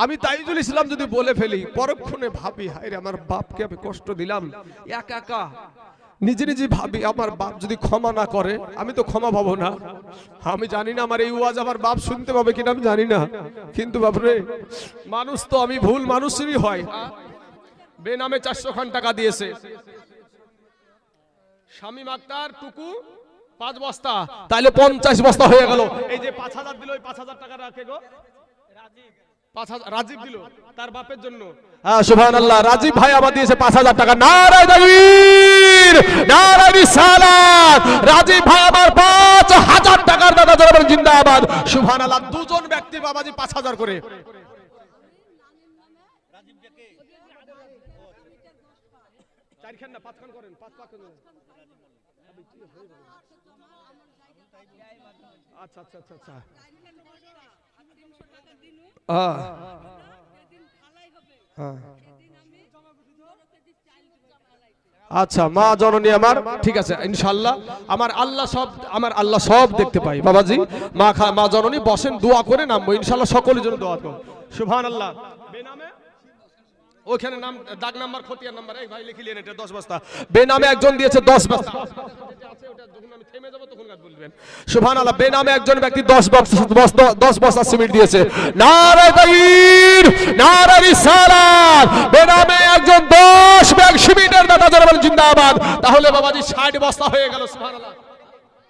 আমি তাইজুল ইসলাম যদি বলে ফেলি, পরক্ষণে ভাবি হায় রে আমার বাপকে আমি কষ্ট দিলাম, একা একা নিজে নিজে ভাবি আমার বাপ যদি ক্ষমা না করে আমি তো ক্ষমা পাবো না। আমি জানি না আমার এই ওয়াজ আমার বাপ শুনতে পাবে কিনা আমি জানি না, কিন্তু বাপরে মানুষ তো আমি ভুল মানুষেরই হয়। বেনামে 400 খান টাকা দিয়েছে। শামীম আক্তার টুকু 5 বস্তা, তাহলে 50 বস্তা হয়ে গেল। এই যে 5,000 দিল, ওই 5,000 টাকা রাখে গো রাজীব দিল তার বাপের জন্য। হ্যাঁ সুবহানাল্লাহ, রাজীব ভাই আমার দিয়েছে 5,000 টাকা। নারে তাকবীর, নারে রিসালাত। রাজীব ভাই আমার 5,000 টাকার দাদা, যারা বলেন জিন্দাবাদ। সুবহানাল্লাহ, দুজন ব্যক্তি বাবাজি 5,000 করে। চারখান না পাঁচখান করেন, পাঁচ পাঁচ করেন। আচ্ছা আচ্ছা আচ্ছা আচ্ছা আচ্ছা মা জননী আমার, ঠিক আছে ইনশাআল্লাহ। আমার আল্লাহ সব দেখতে পাই বাবাজি। মা জননী বসেন, দোয়া করে নামবো ইনশাআল্লাহ, সকলের জন্য দোয়া করো। সুবহানাল্লাহ। বেনামে ওখানে নাম দাগ নাম্বার খতিয়ান নাম্বার, এই ভাই লিখে নিন এটা 10 বস্তা। বেনামে একজন দিয়েছে 10 বস্তা, আছে ওটা যখন আমি থেমে যাব তখন বলবেন। সুবহানাল্লাহ। বেনামে একজন ব্যক্তি 10 বস্তা সিমেন্ট দিয়েছে। নারে তাকবীর, নারে রিসালাত। বেনামে একজন 10 ব্যাগ সিমেন্টের দাতা যারা বলেন জিন্দাবাদ। তাহলে বাবাজি 60 বস্তা হয়ে গেল। সুবহানাল্লাহ।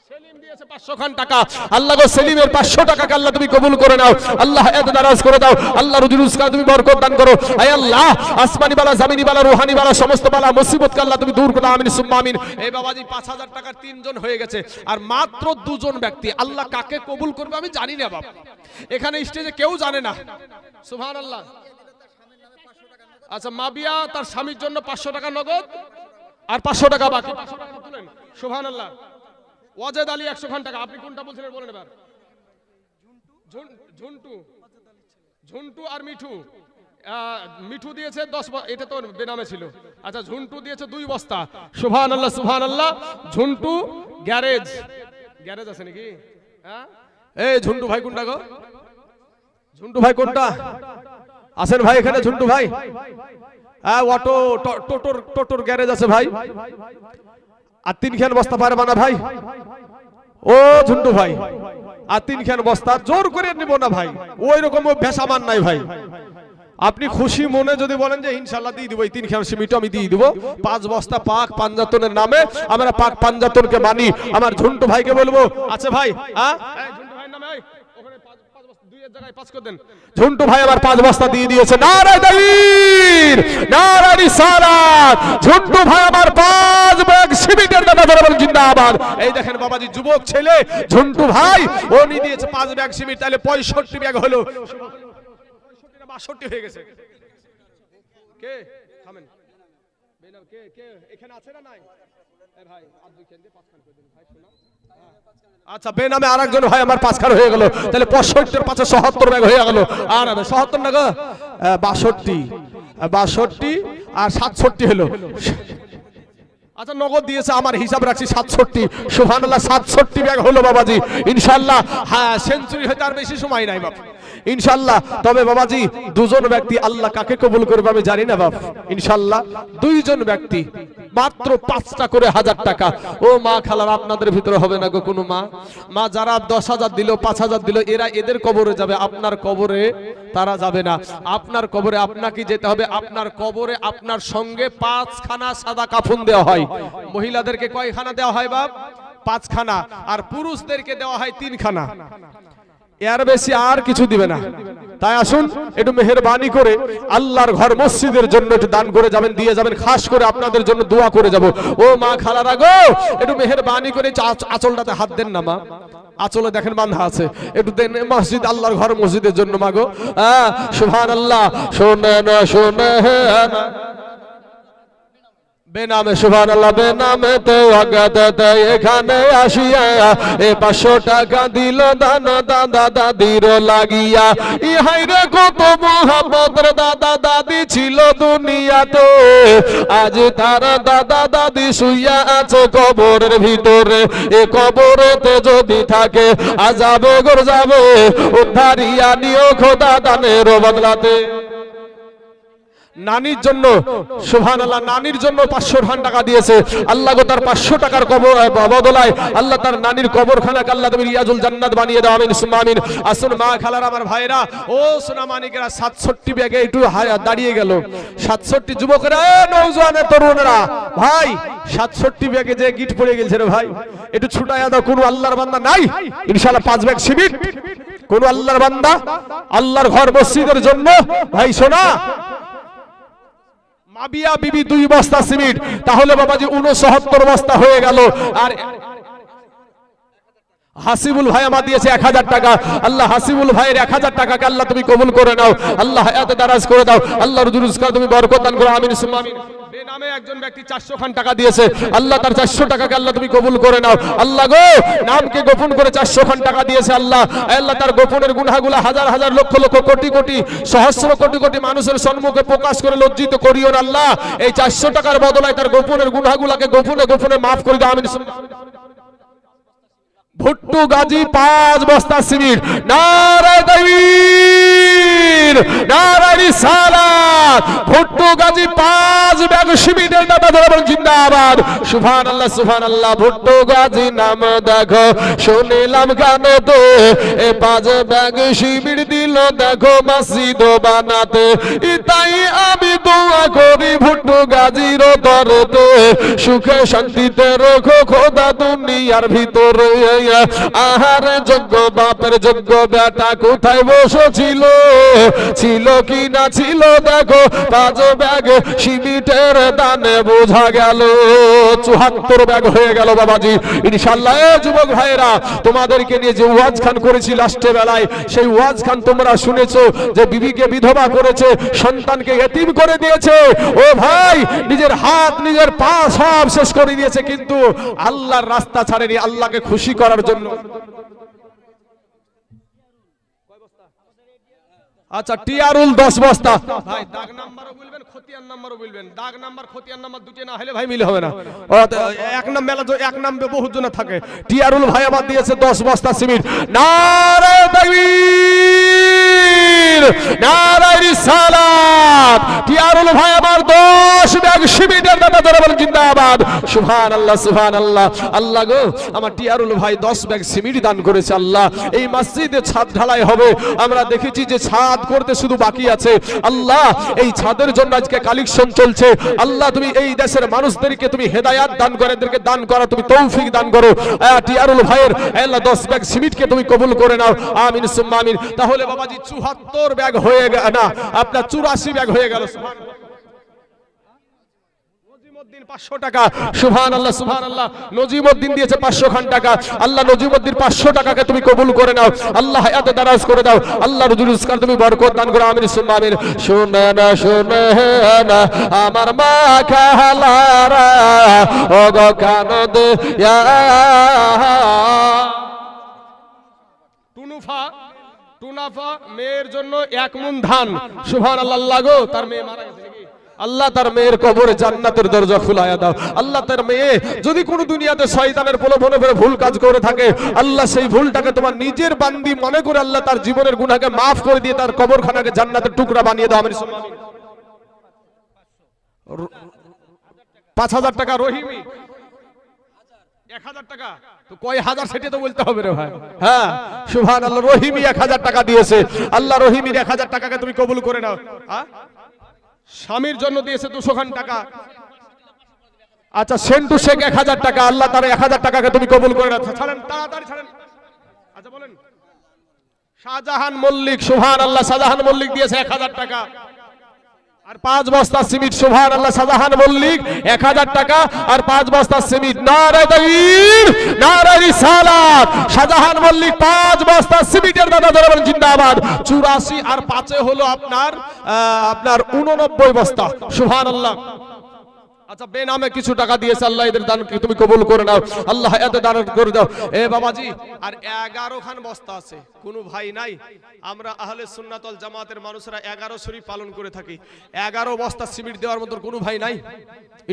সেলিম দিয়েছে 500 খান টাকা। আল্লাহ গো সেলিমের 500 টাকাকে আল্লাহ তুমি কবুল করে নাও। আল্লাহ এত নারাজ করে দাও। আল্লাহ রুজি রুজগার তুমি বরকত দান করো। আয় আল্লাহ আসমানি বালা, জমিনি বালা, রুহানি বালা, সমস্ত বালা মুসিবতকে আল্লাহ তুমি দূর করো। আমিন সুম্মা আমিন। এই বাবাজি 5000 টাকার 3 জন হয়ে গেছে, আর মাত্র 2 জন ব্যক্তি। আল্লাহ কাকে কবুল করবে আমি জানি না বাবা, এখানে স্টেজে কেউ জানে না। সুবহানাল্লাহ। আচ্ছা মাবিয়া তার স্বামীর জন্য 500 টাকা নগদ আর 500 টাকা বাকি। 500 টাকা তুলেন। সুবহানাল্লাহ। ওয়াজেদ আলী 100 খান টাকা। আপনি কোনটা বলছিলেন বলেন এবার। ঝুন্টু আর মিঠু। মিঠু দিয়েছে 10, এটা তো বেনামে ছিল। আচ্ছা ঝুন্টু দিয়েছে 2 বস্তা। সুবহানাল্লাহ সুবহানাল্লাহ। ঝুন্টু গ্যারেজ আছে নাকি? হ্যাঁ এই ঝুন্টু ভাই কোনটা গো? ঝুন্টু ভাই কোনটা আছেন ভাই এখানে? ঝুন্টু ভাই অটো টোটোর গ্যারেজ আছে ভাই। আর 3 খান বস্তা পারবা না ভাই? ও ঝুন্টু ভাই আর 3 খান বস্তা জোর করে নিব না ভাই, ওই রকম ভেসা মান নাই ভাই। আপনি খুশি মনে যদি বলেন যে ইনশাআল্লাহ দিয়ে দিব, এই 3 খান সিমেন্ট আমি দিয়ে দিব। 5 বস্তা পাক পাঞ্জাতনের নামে, আমরা পাক পাঞ্জাতনকে মানি। আমার ঝুন্টু ভাইকে বলবো আছে ভাই, হ্যাঁ ঝুন্টু ভাইয়ের নামে ওখানে 5 বস্তা 2 এর জায়গায় 5 করে দেন। ঝুন্টু ভাই আবার 5 বস্তা দিয়ে দিয়েছে। নারে তাকবীর, নারে রিসালাত। ঝুন্টু ভাই আমার 5 ব্যাগ সিমেন্টের দাতা যারা বলেন জিন্দাবাদ। এই দেখেন বাবাজি যুবক ছেলে ঝুন্টু ভাই, উনি দিয়েছে 5 ব্যাগ সিমেন্ট, তাহলে 65 ব্যাগ হলো। 62 হয়ে গেছে। কে থামেন, বেনাম কে এখানে আছে না নাই? এই ভাই আর 2 খান দিয়ে 5 খান করে দিন ভাই। শোনা আচ্ছা বেনামে আরেকজন ভাই আমার 5 খান হয়ে গেল, তাহলে 65 এর 5 77 ব্যাগ হয়ে গেল। আর 77 না গো 62 আর 67 হলো। আচ্ছা নগদ দিয়েছে, আমার হিসাব রাখছি 67। সুবহানাল্লাহ 67 ব্যাগ হলো বাবাজি ইনশাআল্লাহ। হ্যাঁ সেঞ্চুরি হতে আর বেশি সময় নাই বাবা ইনশাআল্লাহ। তবে বাবাজি 2 জন ব্যক্তি আল্লাহ কাকে কবুল করবে আমি জানি না বাপ। ইনশাআল্লাহ 2 জন ব্যক্তি মাত্র 5টা করে 1000 টাকা। ও মা খালার আপনাদের ভিতরে হবে না গো কোনো মা যারা 10,000 দিল 5,000 দিল, এদের কবরে যাবে, আপনার কবরে তারা যাবে না। আপনার কবরে আপনাকে যেতে হবে। আপনার কবরে আপনার সঙ্গে 5 খানা সাদা কাফন দেওয়া হয়। মহিলাদেরকে কয়খানা দেওয়া হয় বাপ? 5 খানা। আর পুরুষদেরকে দেওয়া হয় 3 খানা। এর বেশি আর কিছু দিবে না। তাই আসুন একটু মেহেরবানি করে আল্লাহর ঘর মসজিদের জন্য একটু দান করে যাবেন, দিয়ে যাবেন। খাস করে আপনাদের জন্য দোয়া করে যাব। ও মা খালারা গো, একটু মেহেরবানি করে আঁচলটাতে হাত দেন না মা। আঁচলে দেখেন বাঁধা আছে, একটু দেন মসজিদ, আল্লাহর ঘর মসজিদের জন্য মাগো। সুবহানাল্লাহ। শোনে না শোনে না বেনামে। সুবহানাল্লাহ। বেনামে তো আগাতে এখানে আসিয়া 500 টাকা দিল দাদা দাদির লাগিয়া। ইহাই রে কত মোহাম্মদের দাদা দাদি ছিল দুনিয়াতে, আজ তার দাদা দাদি শুইয়া আছে কবরের ভিতরে। এ কবরেতে যদি থাকে আযাবে গর যাবে, উদ্ধারিয়া নিও খোদা দানের বদলাতে। নানির জন্য সুবহানাল্লাহ, নানির জন্য 500 টাকা দিয়েছে আল্লাহ গো। তার 500 টাকার কবর বদলায় আল্লাহ তার নানির কবরখানাকে আল্লাহ তুমি রিয়াজুল জান্নাত বানিয়ে দাও। আমিন সুম্মা আমিন। আসুন মা খালার আমার ভাইরা, ও সোনা মানিকেরা, 67 ব্যাগে একটু দাঁড়িয়ে গেল। 67 যুবকেরা, নওজোয়ানের তরুণরা ভাই, 67 ব্যাগে যে গিট পড়ে গেছে রে ভাই, একটু ছুটায়া দাও। কোন আল্লাহর বান্দা নাই? ইনশাআল্লাহ 5 ব্যাগ সিমেন্ট কোন আল্লাহর বান্দা আল্লাহর ঘর মসজিদের জন্য ভাই সোনা মাবিয়া বিবি 2 বস্তা সিমেন্ট, তাহলে বাবাজি 69 বস্তা হয়ে গেল। আর হাসিবুল ভাই আমার দিয়েছে 1000 টাকা। আল্লাহ হাসিবুল ভাইয়ের 1000 টাকাকে আল্লাহ তুমি কবুল করে নাও। আল্লাহ হায়াতে দারাজ করে দাও। আল্লাহ রুজগার তুমি বরকত দান করো। আমিন সুম্মা আমিন। বেনামে একজন ব্যক্তি 400 খান টাকা দিয়েছে। আল্লাহ তার 400 টাকাকে আল্লাহ তুমি কবুল করে নাও। আল্লাহ গো, নামকে গোপন করে 400 খান টাকা দিয়েছে। আল্লাহ আল্লাহ তার গোপনের গুনাহগুলো হাজার হাজার লক্ষ লক্ষ কোটি কোটি সহস্র কোটি কোটি মানুষের সম্মুখে প্রকাশ করে লজ্জিত করিও না আল্লাহ। এই 400 টাকার বদলায় তার গোপনের গুনাহগুলোকে গোপনে গোপনে মাফ করে দাও। আমিন সুম্মা আমিন। ভুট্টু গাজী 5 বস্তা সিমেন্ট। নারে তাকবীর, নারে রিসালাত। ভুট্টু গাজী 5 ব্যাগ সিমেন্টের দাদা ধরে জিন্দাবাদ। সুবহানাল্লাহ সুবহানাল্লাহ। ভুট্টু গাজী নাম দেখো শুনিলাম গানেতে, এ 5 ব্যাগ সিমেন্ট দিল দেখো মসজিদ বানাতে। তাই আমি দোয়া করি ভুট্টু গাজীর দরতে, সুখে শান্তিতে রাখো খোদা দুনিয়ার ভিতরে। আহার যোগ্য বাপের যোগ্য বেটা কোথায় বসেছিল, ছিল কি না ছিল দেখো 5 ব্যাগ সিমেন্টের দানে বোঝা গেল 74 ব্যাগ হয়ে গেল বাবাজি। ইনশাআল্লাহ যুবক ভাইরা, তোমাদেরকে নিয়ে যে ওয়াজ খান করেছি লাস্টে বেলায়, সেই ওয়াজ খান তোমরা শুনেছো যে বিবিকে বিধবা করেছে, সন্তানকে এতিম করে দিয়েছে। ও ভাই, নিজের হাত নিজের পা সব শেষ করে দিয়েছে, কিন্তু আল্লাহর রাস্তা ছাড়েনি আল্লাহকে খুশি করার জন্য। আচ্ছা, টিয়ারুল 10 বস্তা। ভাই দাগ নাম্বারও বলবেন, খতিয়ান নাম্বারও বলবেন। দাগ নাম্বার খতিয়ান নাম্বার দুটো না হলে ভাই মিল হবে না। এক নাম মেলা, এক নাম বহুত জন থাকে। টিয়ারুল ভাই আমার দিয়েছে 10 বস্তা সিমেন্ট। নারে তাকবীর, নারে রিসালাত। টিয়ারুল ভাই আমার 10 ব্যাগ সিমেন্টের দাদা ধরে বলেন জিন্দাবাদ। সুবহানাল্লাহ সুবহানাল্লাহ। আল্লাহ গো, আমার টিয়ারুল ভাই 10 ব্যাগ সিমেন্ট দান করেছে। আল্লাহ এই মসজিদে ছাদ ঢালাই হবে, আমরা দেখেছি যে ছাদ করতে শুধু বাকি আছে। আল্লাহ এই ছাদের জন্য আজকে কালেকশন চলছে। আল্লাহ তুমি এই দেশের মানুষদেরকে তুমি হেদায়াত দান করে, এদেরকে দান করা তুমি তৌফিক দান করো। টিয়ারুল ভাইয়ের আল্লাহ 10 ব্যাগ সিমেন্টকে তুমি কবুল করে নাও। আমিন সুম্মা আমিন। তাহলে বাবাজি 74 ব্যাগ হয়ে গেল, না আপনার 84 ব্যাগ হয়ে গেল। নজিমউদ্দিন 500 টাকা। সুবহানাল্লাহ সুবহানাল্লাহ। নজিমউদ্দিন দিয়েছে 500 খান টাকা। আল্লাহ নজিমউদ্দিন 500 টাকাকে তুমি কবুল করে নাও। আল্লাহ হায়াতে দারাজ করে দাও। আল্লাহ রুজগার তুমি বরকত দান করো। আমিন সুম্মা আমিন। শুনে না শুনে না আমার মা খালারা, ও গো কান দে টুনুফা টুনাফা মেয়ের জন্য 1 মুন ধান। সুবহানাল্লাহ। আল্লাহ গো, তার মেয়ে মারা গেছে নাকি? আল্লাহ তার মেয়ের কবরে জান্নাতের দরজা খুলায়া দাও। আল্লাহ তার মেয়ে যদি কোনো দুনিয়াতে শয়তানের প্রলোভনে পড়ে ভুল কাজ করে থাকে, আল্লাহ সেই ভুলটাকে তোমার নিজের বান্দি মনে করে আল্লাহ তার জীবনের গুনাহকে মাফ করে দিয়ে তার কবরখানাকে জান্নাতের টুকরা বানিয়ে দাও। আমিন সুম্মা আমিন। 5000 টাকা রহিমি, 1000 টাকা তো কয় হাজার সেটা তো বলতে হবে রে ভাই। হ্যাঁ সুবহানাল্লাহ। রহিমি 1000 টাকা দিয়েছে। আল্লাহ রহিমির 1000 টাকাকে তুমি কবুল করে নাও। স্বামীর জন্য দিয়েছে 200 খান টাকা। আচ্ছা, সেন্টু শেখ 1000 টাকা। আল্লাহ তার 1000 টাকাকে তুমি কবুল করে নাও। ছাড়েন তাড়াতাড়ি ছাড়েন। আচ্ছা বলেন। শাহজাহান মল্লিক, সুবহানাল্লাহ, শাহজাহান মল্লিক দিয়েছে 1000 টাকা আর 5 বস্তা সিমেন্ট। সুবহানাল্লাহ, শাহজাহান মল্লিক 1000 টাকা আর 5 বস্তা সিমেন্ট। নারে তাকবীর, নারে রিসালাত। শাহজাহান মল্লিক 5 বস্তা সিমেন্টের দাদা ধরে বলেন জিন্দাবাদ। 84 আর 5 হলো আপনার 89 বস্তা। সুবহানাল্লাহ। আচ্ছা, বেনামে কিছু টাকা দিয়েছে। আল্লাহ এদের দানকে তুমি কবুল করে নাও। আল্লাহ হায়াতে দান করে দাও। এ বাবাজি, আর 11 খান বস্তা আছে। কোন ভাই নাই? আমরা আহলে সুন্নাত ওয়াল জামাতের মানুষরা 11 শরীফ পালন করে থাকি। 11 বস্তা সিমেন্ট দেওয়ার মতো কোন ভাই নাই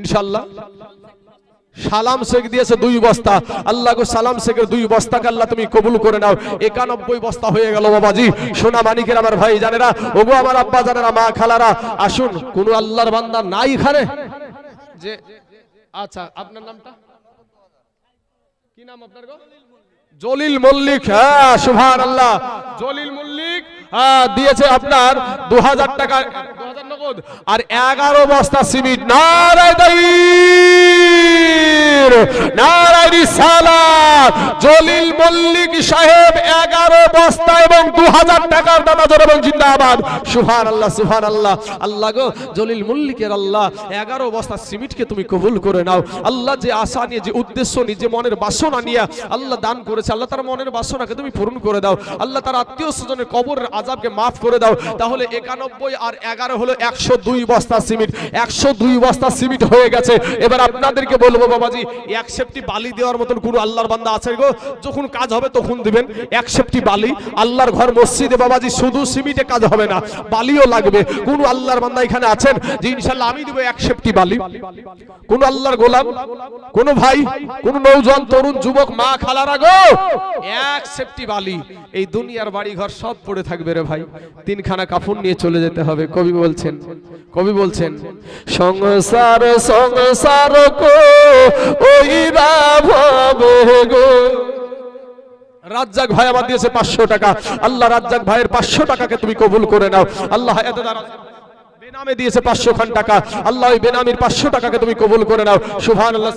ইনশাআল্লাহ। সালাম শেখ দিয়েছে 2 বস্তা। আল্লাহ গো, সালাম শেখের 2 বস্তাকে আল্লাহ তুমি কবুল করে নাও। 91 বস্তা হয়ে গেল বাবাজি। সোনা মানিকের আমার ভাই জানেরা, ওগো আমার আব্বা জানেরা, মা খালারা, আসুন। কোন আল্লাহর বান্দা নাই এখানে যে? আচ্ছা, আপনার নামটা কি? নাম আপনার গো? জলিল মল্লিক। হ্যাঁ সুবহানাল্লাহ। জলিল মল্লিক দিয়েছে আপনার 2000 টাকা, 2000 নগদ আর 11 বস্তা সিমেন্ট। নারে তাকবীর, নারে রিসালাত। জলিল মল্লিক সাহেব 11 বস্তা এবং 2000 টাকার দাতা জোরে বলুন জিন্দাবাদ। সুবহানাল্লাহ সুবহানাল্লাহ। আল্লাহ গো, জলিল মল্লিকের আল্লাহ 11 বস্তা সিমেন্টকে তুমি কবুল করে নাও। আল্লাহ যে আশা নিয়ে, যে উদ্দেশ্য নিয়ে, যে মনের বাসনা নিয়ে আল্লাহ দান করেছে, আল্লাহ তার মনের বাসনাকে তুমি পূরণ করে দাও। আল্লাহ তার আত্মীয় স্বজনের কবরের আযাবকে মাফ করে দাও। তাহলে 91 আর 11 হলো 102 বস্তা সিমেন্ট। 102 বস্তা সিমেন্ট হয়ে গেছে। এবার আপনাদেরকে বলবো বাবাজি, এক সেফটি বালি দেওয়ার মতন কোন আল্লাহর বান্দা আছে গো? যখন কাজ হবে তখন দিবেন। এক সেফটি বালি আল্লাহর ঘর মসজিদে বাবাজি শুধু সিমেন্টে কাজ হবে না, বালিও লাগবে। কোন আল্লাহর বান্দা এখানে আছেন যে ইনশাআল্লাহ আমি দিব এক সেফটি বালি? কোন আল্লাহর গোলাম, কোন ভাই, কোন নওজোয়ান, তরুণ, যুবক, মা, খালারা গো, এক সেফটি বালি। এই দুনিয়ার বাড়ি ঘর সব পড়ে থাকবে রে ভাই, তিনখানা কাফন নিয়ে চলে যেতে হবে। কবি বলছেন, কবি বলছেন, সংসার সংসার কো ওইরা ভাবে গো। রাজ্জাক ভাই আমার দিয়েছে 500 টাকা। আল্লাহ রাজ্জাক ভাইয়ের 500 টাকাকে তুমি কবুল করে নাও। আল্লাহ এত দ্বারা বেনামে দিয়েছে 500 খান টাকা। আল্লাহ ওই বেনামির 500 টাকাকে তুমি কবুল করে নাও। সুবহানাল্লাহ।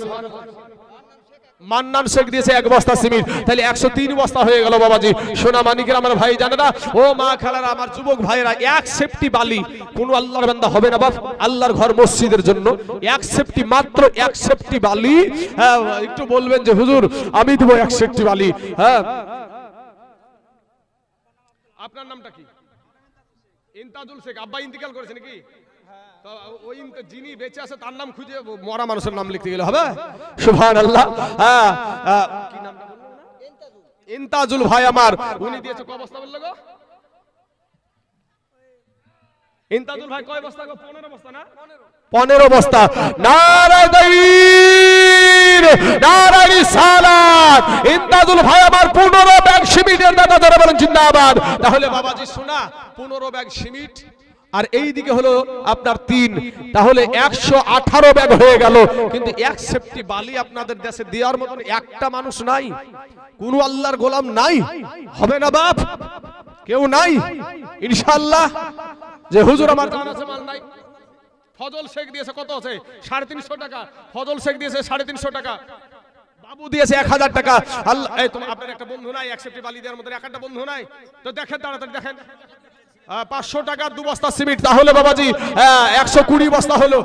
মান্নান শেখ দিয়েছে 1 বস্তা সিমেন্ট, তাহলে 103 বস্তা হয়ে গেল বাবাজি। সোনা মানিকের আমার ভাই জানেরা, ও মা খালারা, আমার যুবক ভাইরা, এক সেফটি বালি কোন আল্লাহর বান্দা হবে না বাপ? আল্লাহর ঘর মসজিদের জন্য এক সেফটি, মাত্র এক সেফটি বালি। হ্যাঁ, একটু বলবেন যে হুজুর আমি দেব এক সেফটি বালি। হ্যাঁ, আপনার নামটা কি? ইন্তাজুল শেখ। আব্বা ইন্তিকাল করেছে নাকি? ওই যিনি বেঁচে আছে তার নাম খুঁজে মরা মানুষের নাম লিখতে গেলে হবে? সুবহানাল্লাহ। হ্যাঁ, কি নামটা বললো? ইন্তাজুল ভাই আমার, উনি দিয়েছে কয় বস্তা বললো গো? ইন্তাজুল ভাই কয় বস্তা গো? 15 বস্তা না? 15 বস্তা। নারায়ে তাকবীর, নারায়ে রিসালাত। ইন্তাজুল ভাই আমার 15 ব্যাগ সিমেন্টের দাতা যারা বলেন জিন্দাবাদ। তাহলে বাবাজি শোনা, 15 ব্যাগ সিমেন্ট আর এই দিকে হলো আপনার 3, তাহলে 118 ব্যাগ হয়ে গেল। কিন্তু এক সেফটি বালি আপনাদের দেশে দেওয়ার মতন একটা মানুষ নাই, কোন আল্লাহর গোলাম নাই, হবে না বাপ? কেউ নাই ইনশাআল্লাহ। যে হুজুর আমার জান আছে মাল নাই। ফজল শেখ দিয়েছে কত আছে? 350 টাকা। ফজল শেখ দিয়েছে 350 টাকা। বাবু দিয়েছে 1000 টাকা। আল্লাহ, এই তোমার আপনার একটা বন্ধু নাই এক সেফটি বালি দেওয়ার মতন? একটা বন্ধু নাই তো দেখেন, তাড়াতাড়ি দেখেন। 500 টাকার 2 বস্তা সিমেন্ট, তাহলে বাবাজি 120 বস্তা হলো।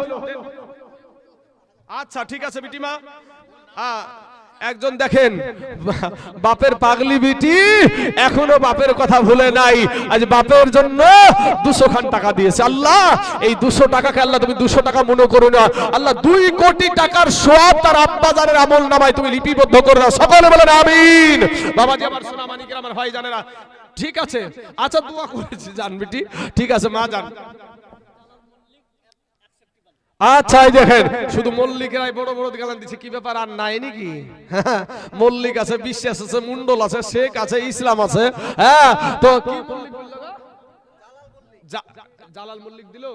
আচ্ছা ঠিক আছে বিটিমা। একজন দেখেন, বাপের পাগলি বিটি এখনো বাপের কথা ভুলে নাই। আজ বাপের জন্য 200 খান টাকা দিয়েছে। আল্লাহ এই 200 টাকাকে আল্লাহ তুমি 200 টাকা মনে করো না। আল্লাহ 2 কোটি টাকার সওয়াব তার আব্বাজানের আমল নামায় তুমি লিপিবদ্ধ করে দাও। সকলে বলেন আমিন। বাবাজি আমার সোনা মানিকের আমার ভাই জানেরা, ঠিক আছে? আচ্ছা দোয়া করেছি জান বিটি, ঠিক আছে মা জান। আচ্ছা এই দেখেন, শুধু মল্লিকেরাই বড় বড় গালান দিচ্ছে, কি ব্যাপার আর নাই নাকি? মল্লিক আছে, বিশ্বাস আছে, মুন্ডল আছে, শেখ আছে, ইসলাম আছে। হ্যাঁ, তো কি মল্লিক বললো? জালাল মল্লিক দিল।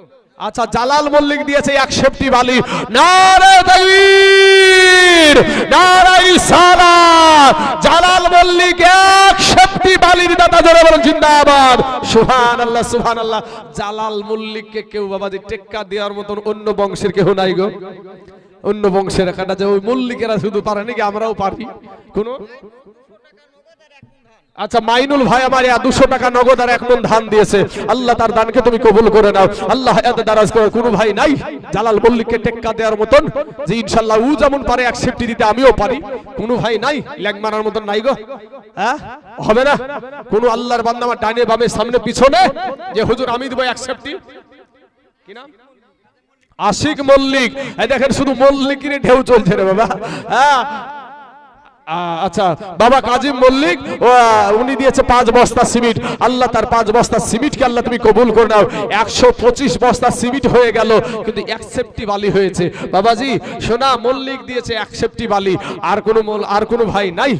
আচ্ছা জালাল মল্লিক দিয়েছে এক সেফটি বালি। নারায়ে তাকবীর, নারায়ে রিসালাত। জালাল মল্লিক এক সেফটি বালির দাতা জোরে বলেন জিন্দাবাদ। সুবহানাল্লাহ সুবহানাল্লাহ। জালাল মল্লিককে কেউ বাবাজি টেক্কা দেওয়ার মতন অন্য বংশের কেউ নাই গো। অন্য বংশের একটা যে ওই মল্লিকেরা শুধু পারে নাকি? আমরাও পারি কোন? আচ্ছা মাইনুল ভাই আমার 200 টাকা নগদ আর 1 মণ ধান দিয়েছে। আল্লাহ তার দানকে তুমি কবুল করে নাও। আল্লাহ এত দারাজ করে। কোন ভাই নাই জালাল মল্লিককে টেক্কা দেওয়ার মতন যে ইনশাআল্লাহ ও যেমন পারে এক সেফটি দিতে আমিও পারি? কোন ভাই নাই? ল্যাং মারার মতন নাই গো? হ্যাঁ, হবে না? কোন আল্লাহর বান্দা আমার ডানে বামে সামনে পিছনে যে হুজুর আমি দেব এক সেফটি? কি নাম? আশিক মল্লিক। এই দেখেন শুধু মল্লিকেরই ঢেউ চলছে রে বাবা। হ্যাঁ, আচ্ছা বাবা কাজিম মল্লিক, উনি দিয়েছে 5 বস্তা সিমেন্ট। আল্লাহ তার 5 বস্তা সিমেন্টকে আল্লাহ তুমি কবুল করে নাও। 125 বস্তা সিমেন্ট হয়ে গেল, কিন্তু এক সেফটি বালি হয়েছে। বাবাজি সোনা মল্লিক দিয়েছে এক সেফটি বালি। আর কোন ভাই নাই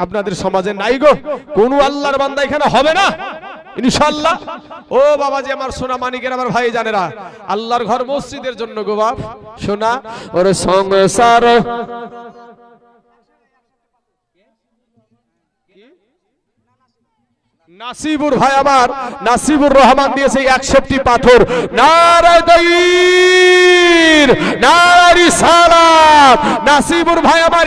আপনাদের সমাজে? নাই গো। কোন আল্লাহর বান্দা এখানে হবে না ইনশাআল্লাহ? ও বাবাজি আমার সোনা মানিকের আমার ভাই জানেরা, আল্লাহর ঘর মসজিদের জন্য গো বাপ সোনা ওরে সংসার। নাসিবুর ভাই আমার, নাসিবুর রহমান দিয়েছে এক সেফটি পাথর। নারায়ে তাকবীর, নারায়ে রিসালাত। জিন্দাবাদ। নাসিবুর ভাই আমার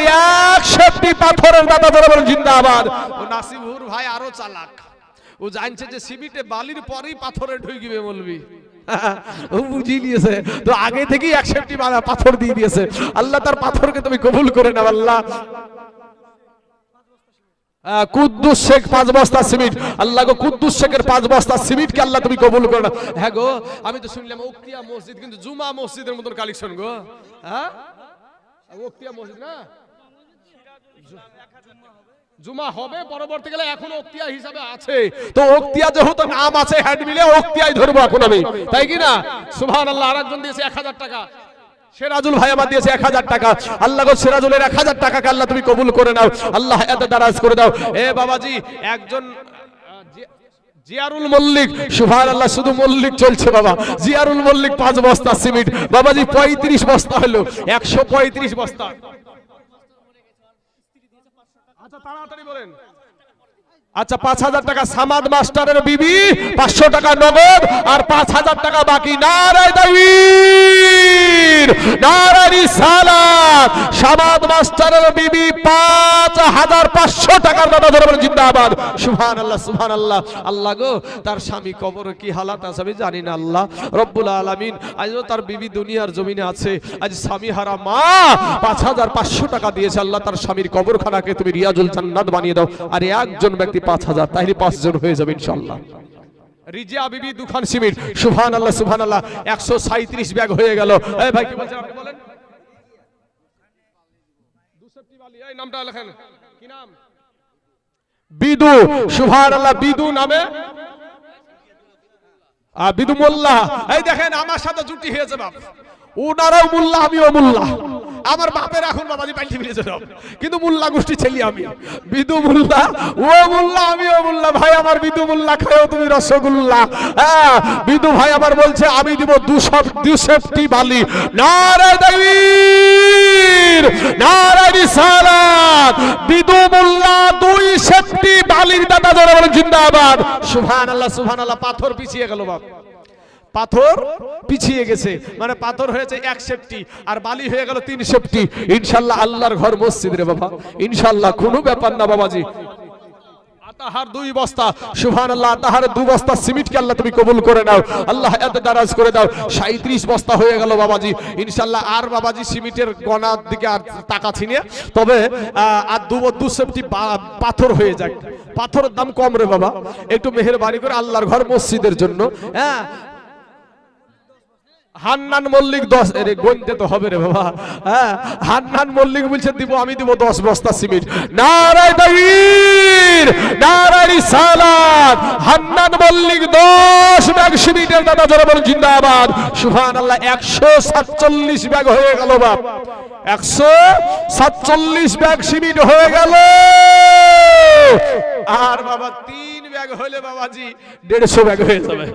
100টি পাথরের দাতা ধরে বলেন জিন্দাবাদ। ও নাসিবুর ভাই আরো চালাক, ও জানছে যে সিমেন্টে বালির পরেই পাথরে ঢুকবে বলবি, ও বুঝিয়ে নিয়েছে তো আগে থেকেই 100টি পাথর দিয়ে দিয়েছে। আল্লাহ তার পাথরকে তুমি কবুল করে নাও আল্লাহ। কুদ্দুস শেখ 5 বস্তা সিমেন্ট, আল্লাহ গো কুদ্দুস শেখের 5 বস্তা সিমেন্ট কে আল্লাহ তুমি কবুল করে নাও। হ্যাঁ গো আমি তো শুনলাম উক্তিয়া মসজিদ কিন্তু জুমা মসজিদের মতন কালেকশন গো। হ্যাঁ উক্তিয়া মসজিদ না জুমা হবে পরবর্তীকালে, এখন ওক্তিয়া হিসাবে আছে তো ওক্তিয়া যেহেতু নাম আছে হ্যান্ড মিলে ওক্তিয়াই ধরবো এখন আমি, তাই কি না? সুবহানাল্লাহ। আরেকজন দিয়েছে 1000 টাকা, সিরাজুল ভাই আমার দিয়েছে 1000 টাকা। আল্লাহ গো সিরাজুলের 1000 টাকাকে আল্লাহ তুমি কবুল করে নাও আল্লাহ, এত দারাজ করে দাও। এ বাবাজি একজন জিয়ারুল মল্লিক, সুবহানাল্লাহ শুধু মল্লিক চলছে বাবা। জিয়ারুল মল্লিক 5 বস্তা সিমেন্ট বাবাজি 35 বস্তা হলো, 135 বস্তা। আচ্ছা তাড়াতাড়ি বলেন। আচ্ছা 5000 টাকা সামাদ মাস্টারের বিবি, 500 টাকা নগদ আর 5000 টাকা বাকি। নারায়ে তাকবীর, নারায়ে রিসালাত। সামাদ মাস্টারের বিবি 5500 টাকার দাদা ধরে বলেন জিন্দাবাদ। সুবহানাল্লাহ সুবহানাল্লাহ। আল্লাহ গো তার স্বামী কবরে কি হালাত আছে আমি জানি না আল্লাহ রব্বুল আলামিন। আজও তার বিবি দুনিয়ার জমিনে আছে, আজ স্বামী হারা মা 5500 টাকা দিয়েছে আল্লাহ, তার স্বামীর কবরখানাকে তুমি রিয়াজুল জান্নাত বানিয়ে দাও। আর একজন ব্যক্তি 5000, তাহলে 5 জন হয়ে যাবে ইনশাআল্লাহ। রিজিয়া বিবি দুখান সিমেন্ট, সুবহানাল্লাহ সুবহানাল্লাহ 137 ব্যাগ হয়ে গেল। এই ভাই কি বলছেন আপনি বলেন? 250 বালি, এই নামটা লেখেন কি নাম? বিদু, সুবহানাল্লাহ বিদু নামে বিদু মোল্লা। এই দেখেন আমার সাথে জুটি হয়েছে বাপ, ওনারাও মোল্লা আমিও মোল্লা। আমার বাপের এখন বাবাজি পাল্টি ফিরেছে সব, কিন্তু মোল্লা গোষ্ঠী ছেলে আমি। বিদু মোল্লা ও মোল্লা আমিও মোল্লা। ভাই আমার বিদু মোল্লা খাও তুমি রসগোল্লা। হ্যাঁ বিদু ভাই আমার বলছে আমি দিব 250 বালি। নারায়ে তাকবীর, নারায়ে রিসালাত। বিদু মোল্লা 250 বালির দাদা ধরে বলেন জিন্দাবাদ। সুবহানাল্লাহ সুবহানাল্লাহ। পাথর পিছিয়ে গেল বাপ, পাথর পিছিয়ে গেছে, মানে পাথর হয়েছে 150 আর বালি হয়ে গেল 350। ইনশাআল্লাহ আল্লাহর ঘর মসজিদ রে বাবা, ইনশাআল্লাহ কোনো ব্যাপার না বাবাজি। আতাহার 2 বস্তা, সুবহানাল্লাহ আতাহার 2 বস্তা সিমেন্টকে আল্লাহ তুমি কবুল করে নাও আল্লাহ, এত দারাজ করে দাও। 37 বস্তা হয়ে গেল বাবাজি ইনশাআল্লাহ। আর বাবাজি সিমেন্টের গনার দিকে আর টাকা ছিনে, তবে আর 250 পাথর হয়ে যায়। পাথরের দাম কম রে বাবা, একটু মেহেরবানি করে আল্লাহর ঘর মসজিদের জন্য। হ্যাঁ হান্নান মল্লিক 10, এর গণতে তো হবে রে বাবা। হ্যাঁ হান্নান মল্লিক বলছে দিব, আমি দিব 10 বস্তা সিমেন্ট। নারায়ে তাকবীর, নারায়ে রিসালাত। হান্নান মল্লিক 10 ব্যাগ সিমেন্টের দাদা ধরে বলেন জিন্দাবাদ। সুবহানাল্লাহ 147 ব্যাগ হয়ে গেল বাপ, 147 ব্যাগ সিমেন্ট হয়ে গেল। আর বাবা 3 ব্যাগ হলে বাবাজি 150 ব্যাগ হয়ে যাবে।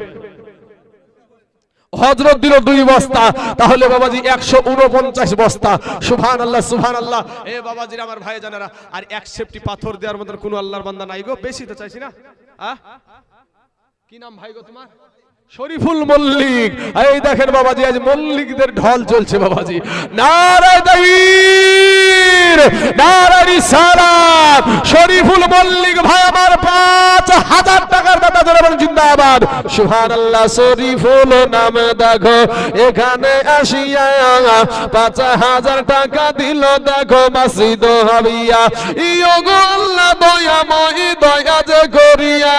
হযরত দিল 2 বস্তা, তাহলে বাবাজি 149 বস্তা। সুবহানাল্লাহ সুবহানাল্লাহ। এ বাবাজির আমার ভাই জানেরা, আর 150 পাথর দেওয়ার মতন কোন আল্লাহর বান্দা নাই গো। বেশি তো চাইছি না। কি নাম ভাই গো তোমার? শরীফুল মল্লিক। এই দেখেন বাবাজি আজ মল্লিকদের ঢল চলছে বাবাজি। নারায়ে তাকবীর, নারায়ে রিসালাত। শরীফুল মল্লিক ভাই আমার 5000 টাকার দাদা ধরে বলেন জিন্দাবাদ। সুবহানাল্লাহ। শরীফুল নাম দেখো এখানে আসিয়া 5000 টাকা দিল দেখো মাসিদ হাবিয়া। ইয়ো গো আল্লাহ দয়াময় দয়া যে করিয়া,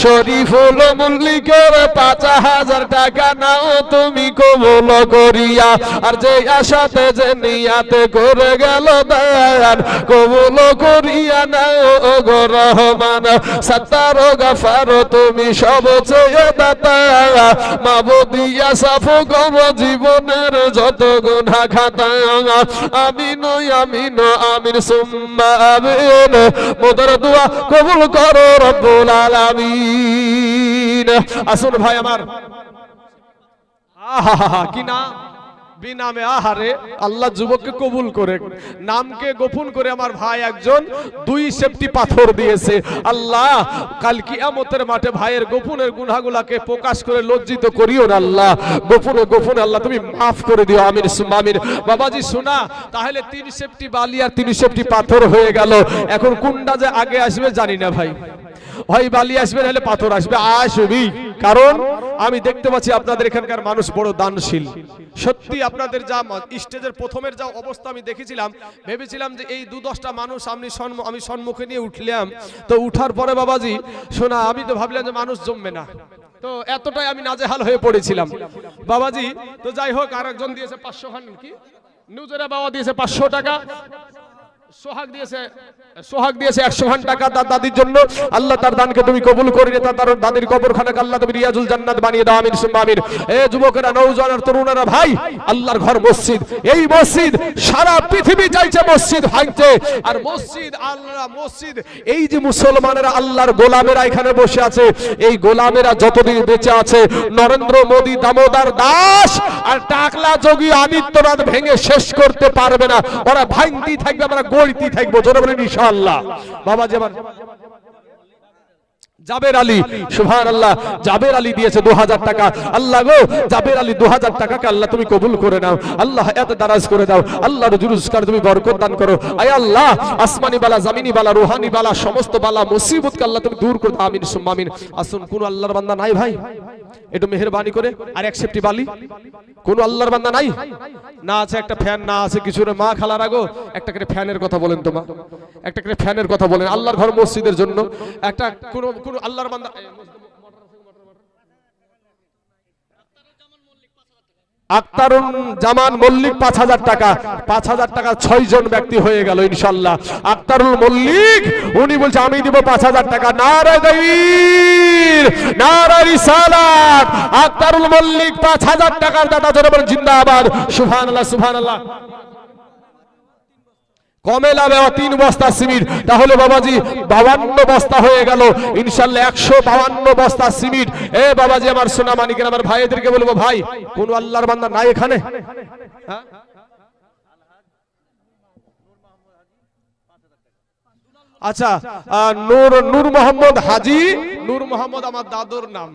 শরীফুল মল্লিকের 5000 টাকা নাও তুমি কবুল করিয়া। আর যে আশাতে যে নিয়াতে করে গেল দান, কবুল করিয়া নাও ও গো রহমান। সত্তার গফার তুমি সব চেয়ে দাতা, মাবুদিয়া সাফ করো জীবনের যত গুনাহ খাতা। আমিন আমিন আমিন সুম্মা আমিন। মোদের দোয়া কবুল করো রব্বুল আলামিন। আসুন ভাই আমার, আহা কি না বিনামে। আহারে আল্লাহ যুবককে কবুল করে, নামকে গোপন করে আমার ভাই একজন 2 সেফটি পাথর দিয়েছে। আল্লাহ কাল কিয়ামতের মাঠে ভাইয়ের গোপনের গুনাহগুলোকে প্রকাশ করে লজ্জিত করিও না আল্লাহ, গোপনে গোপনে আল্লাহ তুমি মাফ করে দিও, আমিন সুম্মা আমিন। বাবাজি শোনা, তাহলে 3 সেফটি বালি আর 3 সেফটি পাথর হয়ে গেল। এখন কোনটা যে আগে আসবে জানি না ভাই, হয় বালি আসবে নাহলে পাথর আসবে, আসবি। কারণ আমি দেখতে পাচ্ছি আপনাদের এখানকার মানুষ বড় দানশীল। সত্যি আপনাদের যা স্টেজের প্রথমের যা অবস্থা আমি দেখেছিলাম, ভেবেছিলাম যে এই 2-10টা মানুষ আমি সম্মুখে নিয়ে উঠলাম, তো উঠার পরে বাবাজি শোনা আমি তো ভাবলাম যে মানুষ জমবে না, তো এতটাই আমি নাজেহাল হয়ে পড়েছিলাম বাবাজি। তো যাই হোক, আরেকজন দিয়েছে 500 খান, কি নুজরা বাবা দিয়েছে 500 টাকা, সোহাগ দিয়েছে 100 খান টাকা তার দাদির জন্য। আল্লাহ তার দানকে তুমি কবুল করে নিয়ে তার দাদির কবরখানাকে আল্লাহ তুমি রিয়াজুল জান্নাত বানিয়ে দাও, আমিন সুম্মা আমিন। এ যুবকেরা, নওজোয়ান আর তরুণেরা ভাই, আল্লাহর ঘর মসজিদ, এই মসজিদ সারা পৃথিবী চাইছে মসজিদ ভাঙতে। আর মসজিদ আল্লাহ মসজিদ, এই যে মুসলমানেরা আল্লাহর গোলামেরা এখানে বসে আছে, এই গোলামেরা যতদিন বেঁচে আছে নরেন্দ্র মোদী, দামোদর দাস আর টাকলা যোগী আদিত্যনাথ ভেঙে শেষ করতে পারবে না। ওরা ভাঙতেই থাকবে, আমরা গড়তেই থাকবো, জোরে বলেন ইনশাআল্লাহ। বাবা যেমন জাবের আলী, সুবহানাল্লাহ, জাবের আলী দিয়েছে 2000 টাকা। আল্লাহ গো, জাবের আলী 2000 টাকাকে আল্লাহ তুমি কবুল করে নাও, আল্লাহ এত দারাজ করে দাও, আল্লাহর জুরুজকার তুমি বরকত দান করো। আয় আল্লাহ, আসমানি বালা, জামিনি বালা, রুহানি বালা, সমস্ত বালা মুসিবতকে আল্লাহ তুমি দূর করে দাও, আমিন সুম্মা আমিন। আসুন, কোন আল্লাহর বান্দা নাই ভাই? একটু মেহেরবানি করে আর 1 সেফটি বালি, কোন আল্লাহর বান্দা নাই? না আছে একটা ফ্যান, না আছে কিছু। মা খালার আগো একটা করে ফ্যানের কথা বলেন, তোমা একটা করে ফ্যানের কথা বলেন আল্লাহর ঘর মসজিদের জন্য। একটা কোন আল্লাহর বান্দা, আক্তারুন জামান মল্লিক 5000 টাকা, 5000 টাকা 6 জন ব্যক্তি হয়ে গেল ইনশাআল্লাহ। আক্তারুল মল্লিক উনি বলছে আমি দিব 5000 টাকা। নারে তাকবীর, নারে রিসালাত। আক্তারুল মল্লিক 5000 টাকার দাতা, জোরে বলেন জিন্দাবাদ, সুবহানাল্লাহ সুবহানাল্লাহ। কমে লাভে 3 বস্তা সিমেন্ট, তাহলে বাবাজি 52 বস্তা হয়ে গেল ইনশাআল্লাহ, 152 বস্তা সিমেন্ট। এ বাবাজি আমার সোনা মানিকের, আমার ভাইদেরকে বলবো, ভাই কোন আল্লাহর বান্দা নাই এখানে? হ্যাঁ, আচ্ছা, নূর মোহাম্মদ হাজি, নূর মোহাম্মদ আমার দাদুর নাম,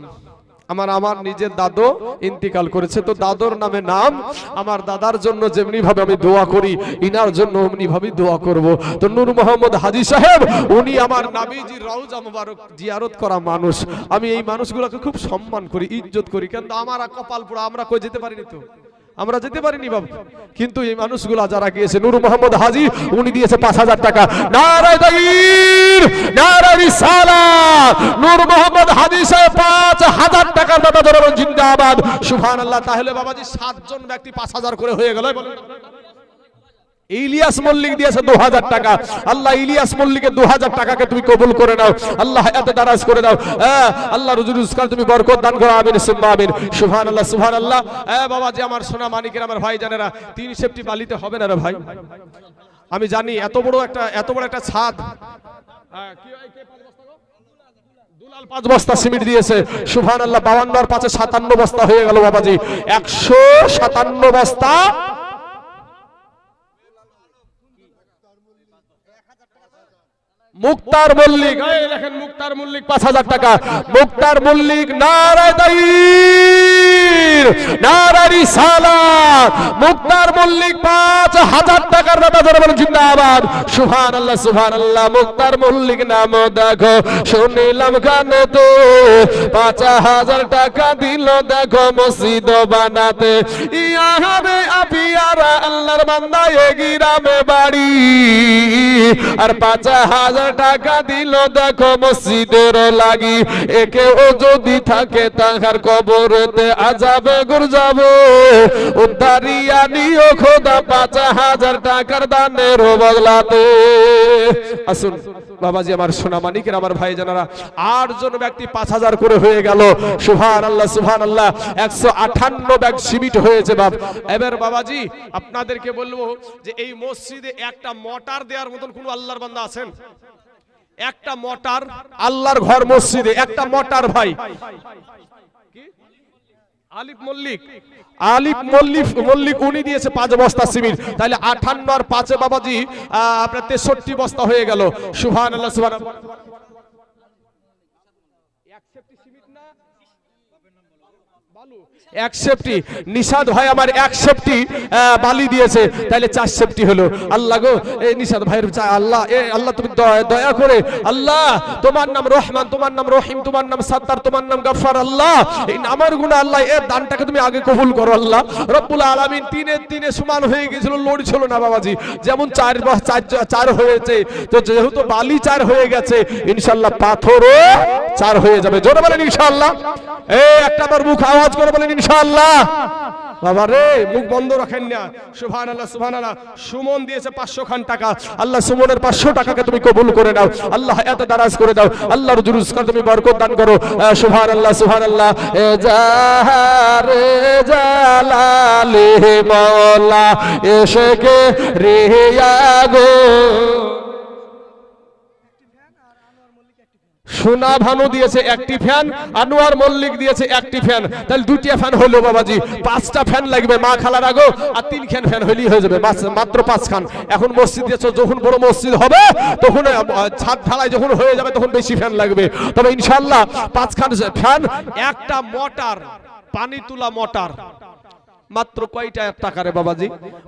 আমার নিজের দাদু ইন্তিকাল করেছে, তো দাদুর নামে নাম। আমার দাদার জন্য যেমনি ভাবে আমি দোয়া করি, ইনার জন্য অমনি ভাবে দোয়া করব। তো নূর মোহাম্মদ হাজি সাহেব, উনি আমার নবীজির রওজা মুবারক জিয়ারত করা মানুষ। আমি এই মানুষগুলোকে খুব সম্মান করি, ইজ্জত করি, কিন্তু আমার কপাল পোড়া, আমরা কই যেতে পারিনি, তো আমরা যেতে পারিনি বাবু। কিন্তু এই মানুষগুলা যারা গিয়েছে, নূর মোহাম্মদ হাজি উনি দিয়েছে 5000 টাকা। নারে তাকবীর, নারে রিসালাত। নূর মোহাম্মদ হাজি সাহেব 5000 টাকার দাতা, জোরে বলেন জিন্দাবাদ, সুবহানাল্লাহ। তাহলে বাবাজি 7 জন ব্যক্তি 5000 করে হয়ে গেল। ইলিয়াস মল্লিক দিয়েছে 2000 টাকা। আল্লাহ ইলিয়াস মল্লিকের 2000 টাকাকে তুমি কবুল করে নাও, আল্লাহ এত দারাজ করে দাও, আল্লাহ রুজুরুজকার তুমি বরকত দান করো, আমিন সুম্মা আমিন, সুবহানাল্লাহ সুবহানাল্লাহ। বাবাজি আমার সোনা মানিকের, আমার ভাই জানেরা, 3 সেফটি বালিতে হবে না রে ভাই। আমি জানি এত বড় একটা ছাদ, দুলাল 5 বস্তা সিমেন্ট দিয়েছে, সুবহানাল্লাহ। 52 আর 5 57 বস্তা হয়ে গেল বাবাজি, 157 বস্তা। মুক্তার মল্লিক, এই দেখেন মুক্তার মল্লিক 5000 টাকা। মুক্তার মল্লিক, নারে তাকবীর, নারে রিসালাত। মুক্তার মল্লিক 5000 টাকার দাতা, জোরে বলেন জিন্দাবাদ, সুবহানাল্লাহ সুবহানাল্লাহ। মুক্তার মল্লিক নাম দেখো, শুনিলাম কানে তো 5000 টাকা দিল দেখো মসজিদ বানাতে। ইয়া হবে আপিয়ারা আল্লাহর বান্দা, এ গ্রামে বাড়ি, আর 5000 টাকা দিল দেখো মসজিদের লাগি। একে ও যদি থাকে তাহার কবরেতে আযাবে গুর যাবে, উদ্ধারিয়া নিও খোদা 5000 টাকার দানের বদলাতে। আসুন বাবাজি আমার সোনা মানিকের, আমার ভাই জানারা, 8 জন ব্যক্তি 5000 করে হয়ে গেল, সুবহানাল্লাহ সুবহানাল্লাহ। 158 ব্যাগ সিমেন্ট হয়েছে বাপ। এবার বাবাজি আপনাদেরকে বলবো যে এই মসজিদে একটা মোটর দেওয়ার মতন কোন আল্লাহর বান্দা আছেন? একটা মোটর, আল্লাহর ঘর মসজিদে একটা মোটর ভাই, আলিফ মল্লিক, আলিফ মল্লিক মল্লিক উনি দিয়েছে 5 বস্তা সিমেন্ট, তাহলে 58 আর 5 বাবাজি আপনার 63 বস্তা হয়ে গেল। সুবহানাল্লাহ সুবহানাল্লাহ। 1 সেফটি নিশাদ ভাই আমার 1 সেফটি বালি দিয়েছে, তাহলে 4 সেফটি হলো। আল্লাহ গো এই নিশাদ ভাইয়ের আল্লাহ, এ আল্লাহ তুমি দয়া করে আল্লাহ, তোমার নাম রহমান, তোমার নাম রহিম, তোমার নাম সাত্তার, তোমার নাম গফফার, আল্লাহ এই আমার গুনাহ আল্লাহ এর দানটাকে তুমি আগে কবুল করো আল্লাহ রব্বুল আলামিন। তিনে সমান হয়ে গিয়েছিল, লড়ছিল না বাবাজি, যেমন 4 হয়েছে, তো যেহেতু বালি 4 হয়ে গেছে, ইনশাআল্লাহ পাথরও 4 হয়ে যাবে। জোরে বলেন ইনশাআল্লাহ। এই একটা বার মুখ আওয়াজ করে বলেন ইনশাআল্লাহ। বাবা রে মুখ বন্ধ রাখেন না। সুবহানাল্লাহ সুবহানাল্লাহ। সুমন দিয়েছে 500 খান টাকা, আল্লাহ সুমনের 500 টাকাকে তুমি কবুল করে নাও আল্লাহ, এত দারাজ করে দাও আল্লাহর রুজগার তুমি বরকত দান করো। সুবহানাল্লাহ সুবহানাল্লাহ। এ জাহারে জালালে মাওলা এশকে রিয়া গো। সোনা ভানু দিয়েছে 1টি ফ্যান, আনোয়ার মল্লিক দিয়েছে 1টি ফ্যান, তাহলে 2টি ফ্যান হলো বাবাজি। 5টা ফ্যান লাগবে মা খালার আগো, আর 3 খান ফ্যান হলেই হয়ে যাবে, মাত্র 5 খান। এখন মসজিদ দিয়েছ, যখন বড় মসজিদ হবে তখন ছাদ ঢালাই যখন হয়ে যাবে তখন বেশি ফ্যান লাগবে, তবে ইনশাআল্লাহ 5 খান ফ্যান। একটা মোটর, পানি তোলা মোটর মাত্র কয়টা টাকা রে বাবাজি?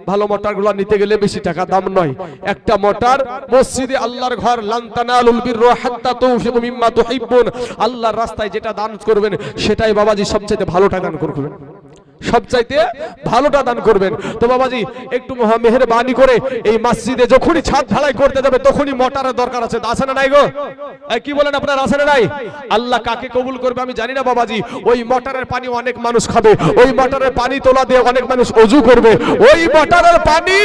ভালো মোটরগুলো নিতে গেলে বেশি টাকা দাম নয়। একটা মোটর মসজিদে আল্লাহর ঘর, লান তানালুল বিররা হাত্তা তুনফিকু মিম্মা তুহিব্বুন, আল্লাহর রাস্তায় যেটা দান করবেন সেটাই বাবাজি সবচেয়ে ভালোটা দান করবেন, সবচাইতে ভালোটা দান করবেন। তো বাবাজি একটু মেহেরবানি করে এই মসজিদে যখনই ছাদ ঢালাই করতে যাবে তখনই মোটরের দরকার আছে, আছে না নাই গো? কি বলেন আপনারা, আছে না নাই? আল্লাহ কাকে কবুল করবে আমি জানি না বাবাজি। ওই মোটরের পানি অনেক মানুষ খাবে, ওই মোটরের পানি তোলা দিয়ে অনেক মানুষ ওযু করবে, ওই মোটরের পানি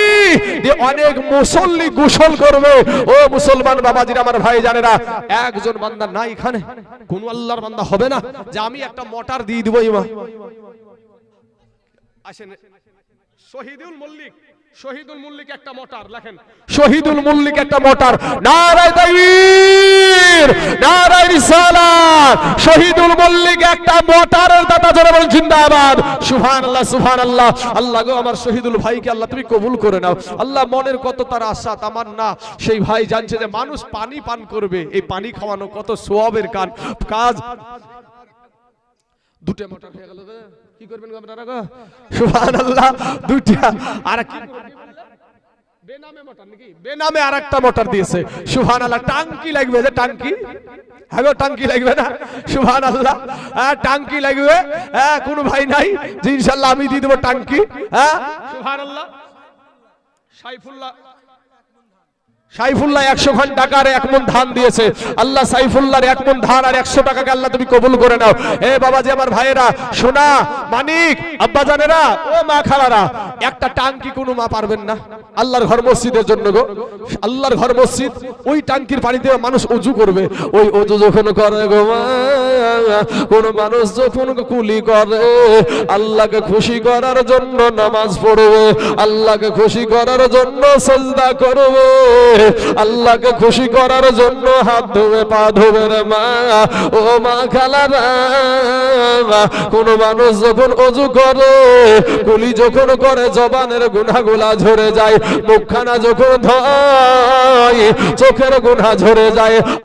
দিয়ে অনেক মুসল্লি গোসল করবে। ও মুসলমান বাবাজিরা আমার ভাই জানেরা, একজন বান্দা নাই এখানে, কোন আল্লাহর বান্দা হবে না যে আমি একটা মোটর দিয়ে দিব ইমা। আসেন শহীদুল মল্লিক, শহীদুল মল্লিক একটা মোটর লেখেন, শহীদুল মল্লিক একটা মোটর। নারায়ে তাকবীর, নারায়ে রিসালাত। শহীদুল মল্লিক একটা মোটরের দাতা, জোরে বলেন জিন্দাবাদ। সুবহানাল্লাহ সুবহানাল্লাহ। আল্লাহ গো আমার শহীদুল ভাইকে আল্লাহ তুমি কবুল করে নাও আল্লাহ। মনের কত তার আশা তামান্না, সেই ভাই জানছে যে মানুষ পানি পান করবে, এই পানি খাওয়ানো কত সওয়াবের কাজ। 2টা মোটর হয়ে গেল, কি করবেন আপনারা গো? সুবহানাল্লাহ। 2টা আর কি বেনামে মোটর নাকি? বেনামে আরেকটা মোটর দিয়েছে। সুবহানাল্লাহ। টাঙ্কি লাগবে, যে টাঙ্কি, হ্যাঁ গো টাঙ্কি লাগবে না? সুবহানাল্লাহ। হ্যাঁ টাঙ্কি লাগবে। হ্যাঁ কোন ভাই নাই যে ইনশাআল্লাহ আমি দিয়ে দেব টাঙ্কি? হ্যাঁ সুবহানাল্লাহ। সাইফুল্লাহ 100 খান টাকার 1 মণ ধান দিয়েছে আল্লাহ। সাইফুল্লাহর 1 মণ ধান আর 100 টাকাকে আল্লাহ তুমি কবুল করে নাও। এ বাবাজি আমার ভাইয়েরা, সোনা মানিক আব্বা জানেরা, ও মা খালারা, একটা টাঙ্কি কোনো মা পারবেন না আল্লাহর ঘর মসজিদের জন্য গো। আল্লাহর ঘর মসজিদ, ওই টাঙ্কির পানিতে মানুষ ওযু করবে। ওই ওযু যখন করে গো মা, কোন মানুষ যখন কুলি করে আল্লাহকে খুশি করার জন্য নামাজ পড়বে, আল্লাহকে খুশি করার জন্য সিজদা করবে, আল্লাহকে খুশি করার জন্য হাত ধোবে পা ধোবে রে মা। ও মা খালারা, কোন মানুষ যখন ওযু করে, কুলি যখন করে, জবানের গুনাহগুলা ঝরে যায়, মুখখানা যখন ধোয় চোখের গুনাহ ঝরে যায়।